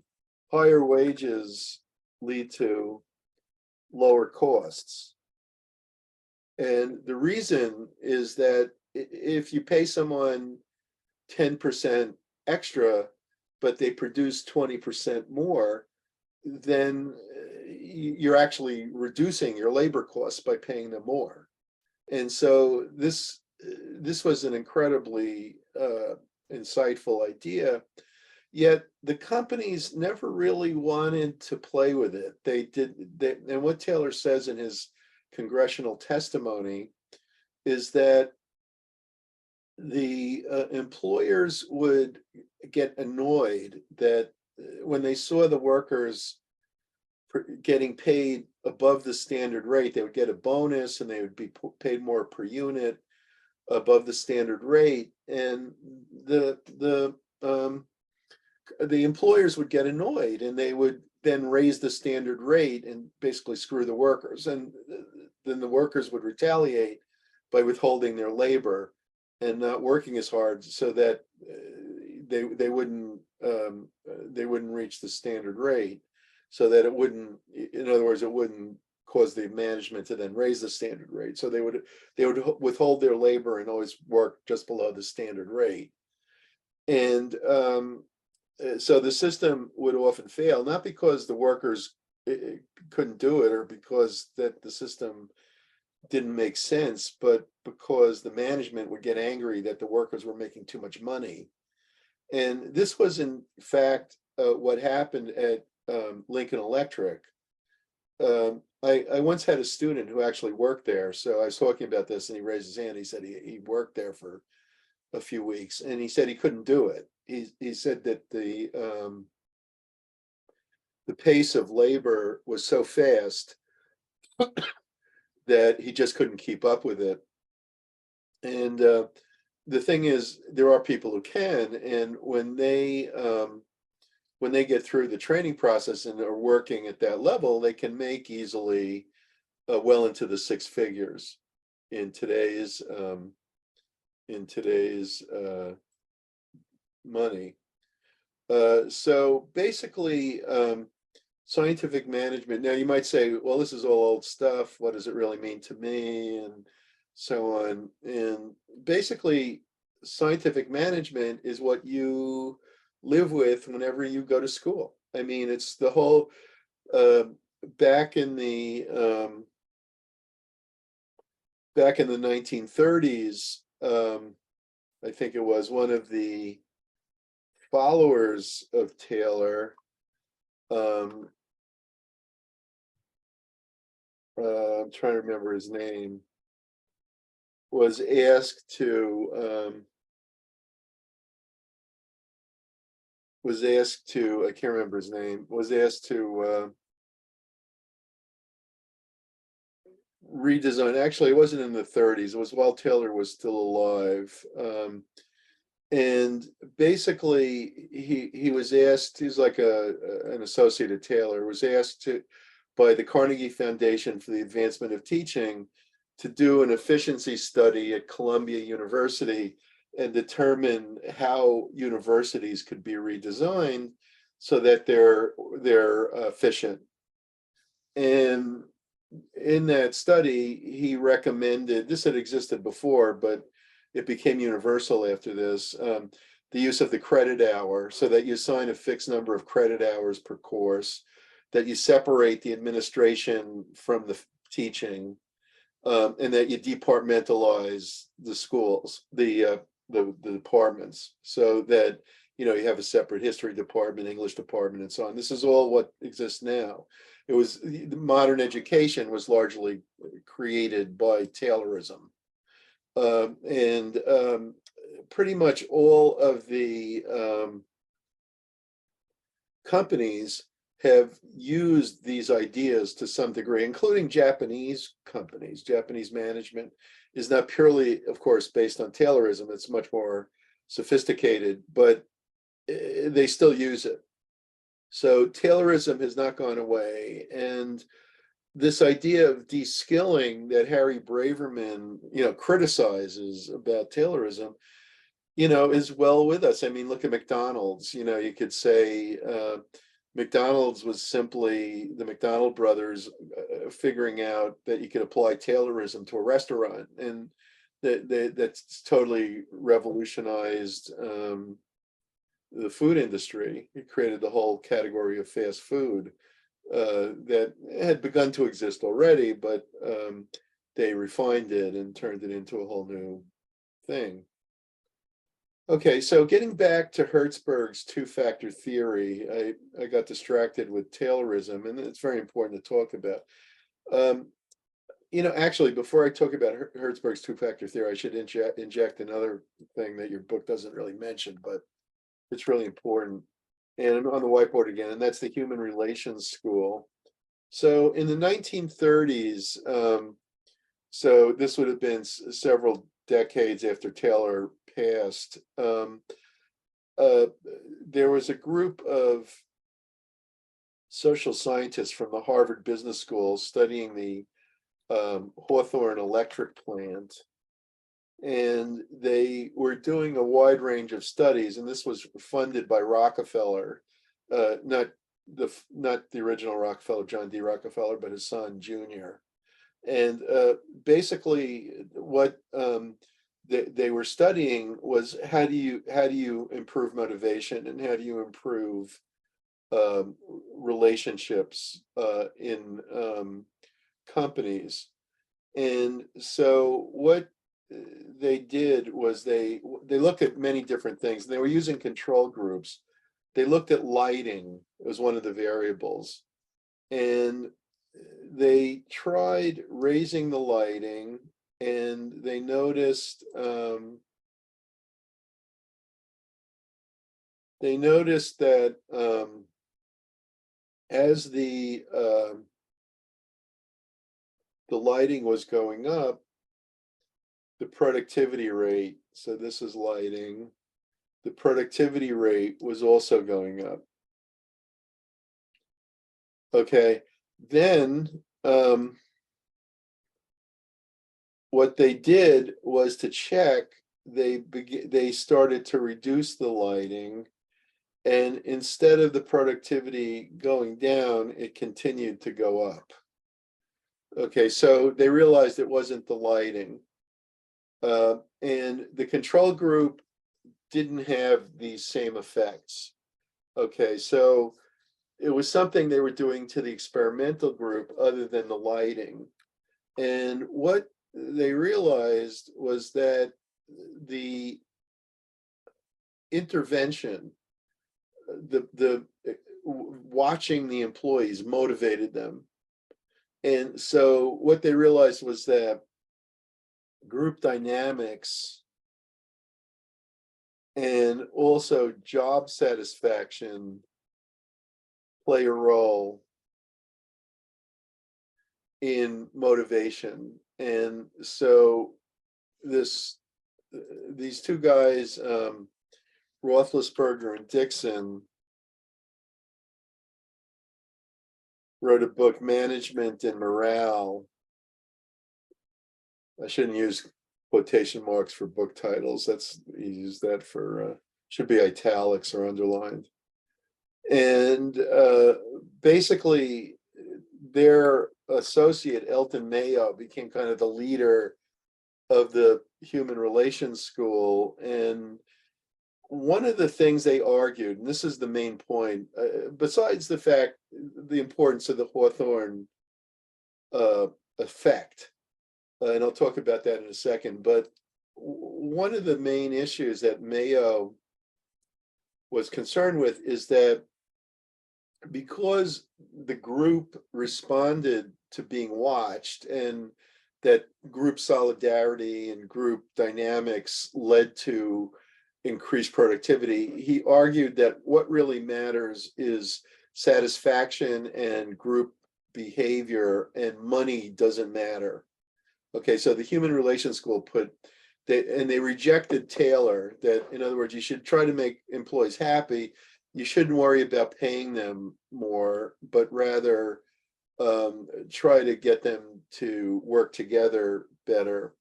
Higher wages lead to lower costs. And the reason is that if you pay someone 10% extra, but they produce 20% more, then you're actually reducing your labor costs by paying them more. And so this was an incredibly insightful idea, yet the companies never really wanted to play with it. And what Taylor says in his congressional testimony is that the employers would get annoyed that when they saw the workers getting paid above the standard rate, they would get a bonus and they would be paid more per unit above the standard rate, and the employers would get annoyed, and they would then raise the standard rate and basically screw the workers, and then the workers would retaliate by withholding their labor and not working as hard, so that they wouldn't reach the standard rate, so that it wouldn't, in other words, it wouldn't cause the management to then raise the standard rate. So they would withhold their labor and always work just below the standard rate. And so the system would often fail, not because the workers couldn't do it or because that the system didn't make sense, but because the management would get angry that the workers were making too much money. And this was in fact what happened at Lincoln Electric. I once had a student who actually worked there. So I was talking about this and he raised his hand. He said he worked there for a few weeks and he said he couldn't do it. He said that the pace of labor was so fast that he just couldn't keep up with it. And the thing is, there are people who can, and when they get through the training process and are working at that level, they can make easily well into the six figures in today's money. So basically, scientific management. Now you might say, well, this is all old stuff. What does it really mean to me? And so on. And basically, scientific management is what you live with whenever you go to school. I mean, it's the whole back in the 1930s. I think it was one of the followers of Taylor. I'm trying to remember his name, was asked to I can't remember his name, was asked to redesign. Actually, it wasn't in the 30s. It was while Taylor was still alive. And basically he was asked, he's like an associate at Taylor, was asked by the Carnegie Foundation for the Advancement of Teaching to do an efficiency study at Columbia University and determine how universities could be redesigned so that they're efficient. And in that study, he recommended, this had existed before, but it became universal after this, the use of the credit hour, so that you assign a fixed number of credit hours per course, that you separate the administration from the teaching, and that you departmentalize the schools, the departments, so that you have a separate history department, English department, and so on. This is all what exists now. It was, the modern education was largely created by Taylorism. And pretty much all of the companies have used these ideas to some degree, including Japanese companies. Japanese management is not purely, of course, based on Taylorism. It's much more sophisticated, but they still use it. So Taylorism has not gone away. And this idea of de-skilling that Harry Braverman, criticizes about Taylorism, is well with us. I mean, look at McDonald's. You could say McDonald's was simply the McDonald brothers figuring out that you could apply Taylorism to a restaurant, and that's totally revolutionized the food industry. It created the whole category of fast food that had begun to exist already, but they refined it and turned it into a whole new thing. Okay, so getting back to Hertzberg's two-factor theory, I got distracted with Taylorism, and it's very important to talk about. Actually, before I talk about Hertzberg's two-factor theory, I should inject another thing that your book doesn't really mention, but it's really important. And on the whiteboard again, and that's the human relations school. So in the 1930s, so this would have been several decades after Taylor passed, there was a group of social scientists from the Harvard Business School studying the Hawthorne electric plant. And they were doing a wide range of studies, and this was funded by Rockefeller, not not the original Rockefeller, John D. Rockefeller, but his son, Junior. And basically what they were studying was how do you improve motivation, and how do you improve relationships in companies. And so what they did was they looked at many different things. They were using control groups. They looked at lighting as one of the variables, and they tried raising the lighting, and they noticed that as the lighting was going up, the productivity rate, so this is lighting, the productivity rate was also going up. Okay, then what they did was to check, they started to reduce the lighting, and instead of the productivity going down, it continued to go up. Okay, so they realized it wasn't the lighting. And the control group didn't have these same effects. Okay, so it was something they were doing to the experimental group other than the lighting. And what they realized was that the intervention, the watching the employees motivated them. And so what they realized was that group dynamics and also job satisfaction play a role in motivation. And so these two guys, Roethlisberger and Dixon, wrote a book, Management and Morale. I shouldn't use quotation marks for book titles. You use that for, should be italics or underlined. And basically their associate, Elton Mayo, became kind of the leader of the human relations school. And one of the things they argued, and this is the main point, besides the importance of the Hawthorne effect, and I'll talk about that in a second, but one of the main issues that Mayo was concerned with is that because the group responded to being watched, and that group solidarity and group dynamics led to increased productivity, he argued that what really matters is satisfaction and group behavior, and money doesn't matter. Okay, so the human relations school they rejected Taylor, that in other words, you should try to make employees happy. You shouldn't worry about paying them more, but rather try to get them to work together better.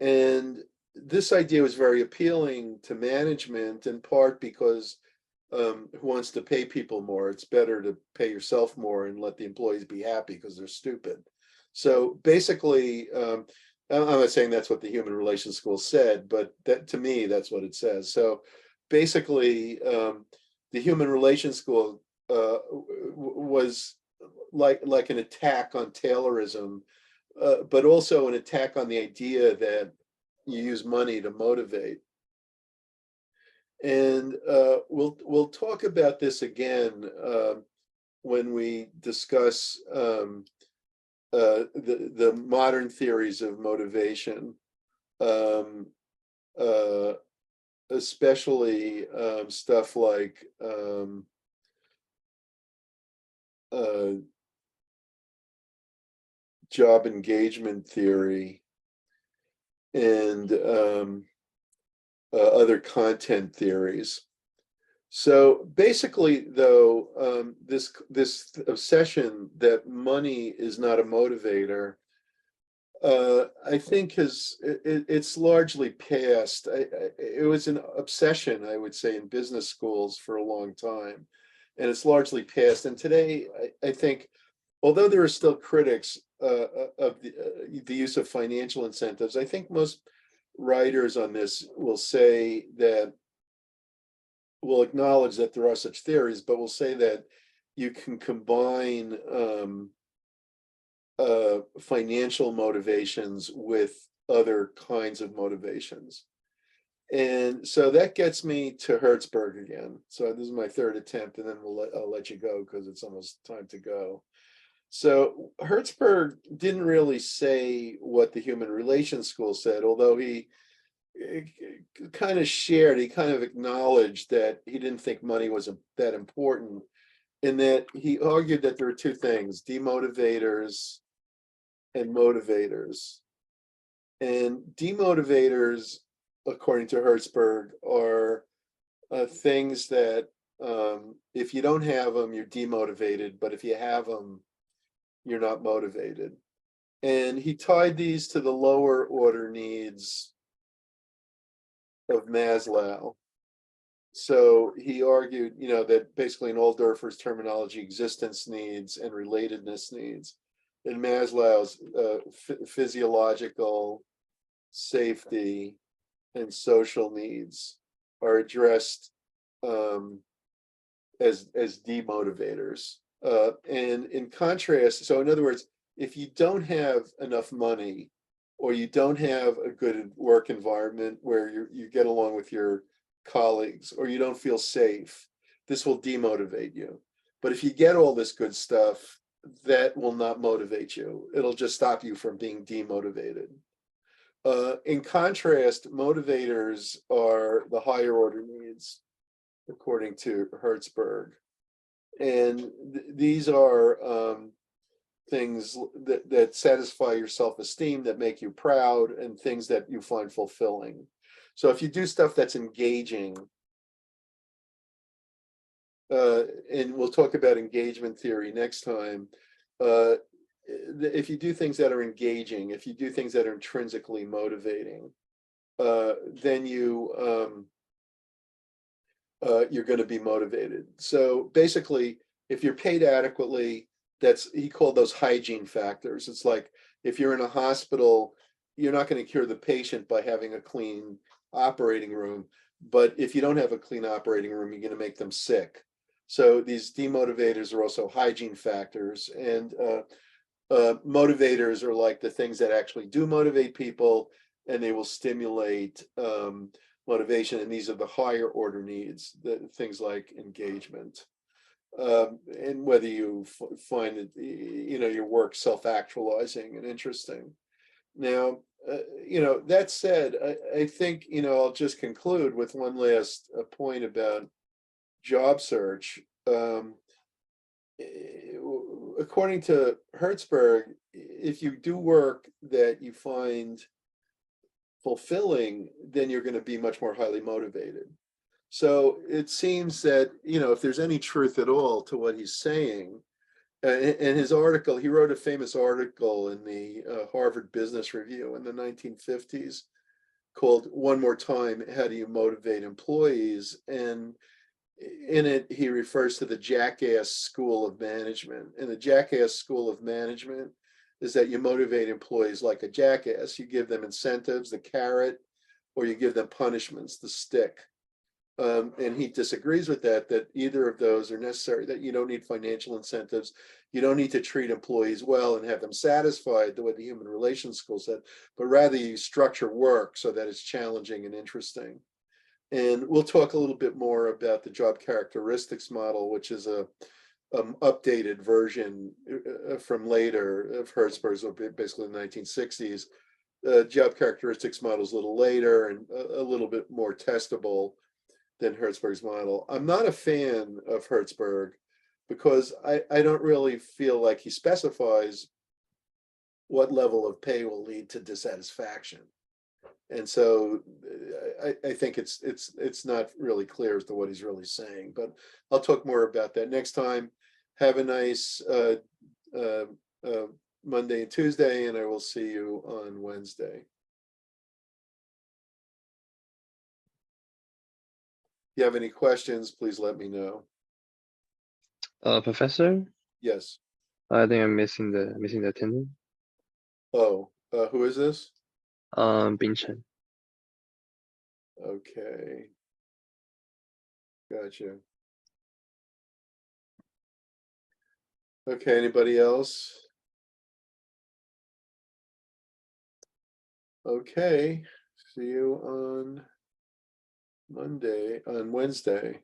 And this idea was very appealing to management, in part because who wants to pay people more? It's better to pay yourself more and let the employees be happy because they're stupid. So basically, I'm not saying that's what the human relations school said, but that, to me, that's what it says. So basically, the human relations school was like an attack on Taylorism, but also an attack on the idea that you use money to motivate. And we'll talk about this again when we discuss the modern theories of motivation, especially stuff like job engagement theory and other content theories. So basically, though, this obsession that money is not a motivator, I think it's largely passed. It was an obsession, I would say, in business schools for a long time. and it's largely passed. And today, I think, although there are still critics of the use of financial incentives, I think most writers on this will say that, will acknowledge that there are such theories, but will say that you can combine financial motivations with other kinds of motivations. And so that gets me to Hertzberg again. So this is my third attempt, and then I'll let you go because it's almost time to go. So Hertzberg didn't really say what the Human Relations School said, although he kind of shared, he kind of acknowledged that he didn't think money was that important, in that he argued that there are two things: demotivators and motivators. And demotivators, according to Hertzberg, are things that if you don't have them, you're demotivated, but if you have them, you're not motivated. And he tied these to the lower order needs of Maslow. So he argued, that basically in Alldorfer's terminology, existence needs and relatedness needs. In Maslow's, physiological, safety, and social needs are addressed as demotivators. And in contrast, so in other words, if you don't have enough money, or you don't have a good work environment where you get along with your colleagues, or you don't feel safe, this will demotivate you. But if you get all this good stuff, that will not motivate you. It'll just stop you from being demotivated. In contrast, motivators are the higher order needs, according to Hertzberg. And these are things that satisfy your self-esteem, that make you proud, and things that you find fulfilling. So if you do stuff that's engaging, and we'll talk about engagement theory next time, if you do things that are engaging, if you do things that are intrinsically motivating, then you're going to be motivated. So basically, if you're paid adequately, he called those hygiene factors. It's like if you're in a hospital, you're not going to cure the patient by having a clean operating room, but if you don't have a clean operating room, you're going to make them sick. So these demotivators are also hygiene factors, and motivators are like the things that actually do motivate people, and they will stimulate motivation, and these are the higher order needs, things like engagement. And whether you find it, your work self-actualizing and interesting. Now, that said, I think, I'll just conclude with one last point about job search. According to Hertzberg, if you do work that you find fulfilling, then you're going to be much more highly motivated. So it seems that, if there's any truth at all to what he's saying, in his article, he wrote a famous article in the Harvard Business Review in the 1950s called "One More Time, How Do You Motivate Employees?" And in it, he refers to the jackass school of management. And the jackass school of management is that you motivate employees like a jackass. You give them incentives, the carrot, or you give them punishments, the stick. And he disagrees with that either of those are necessary, that you don't need financial incentives. You don't need to treat employees well and have them satisfied the way the Human Relations School said, but rather you structure work so that it's challenging and interesting. And we'll talk a little bit more about the job characteristics model, which is a updated version from later of Hertzberg's, basically the 1960s. Job characteristics model is a little later and a little bit more testable than Hertzberg's model. I'm not a fan of Hertzberg because I don't really feel like he specifies what level of pay will lead to dissatisfaction. And so I think it's not really clear as to what he's really saying, but I'll talk more about that next time. Have a nice Monday and Tuesday, and I will see you on Wednesday. If you have any questions, please let me know. Professor, Yes. I think I'm missing the attendant. Oh, who is this? Bing Chen. Okay. Gotcha. Okay, anybody else? Okay, see you on Wednesday.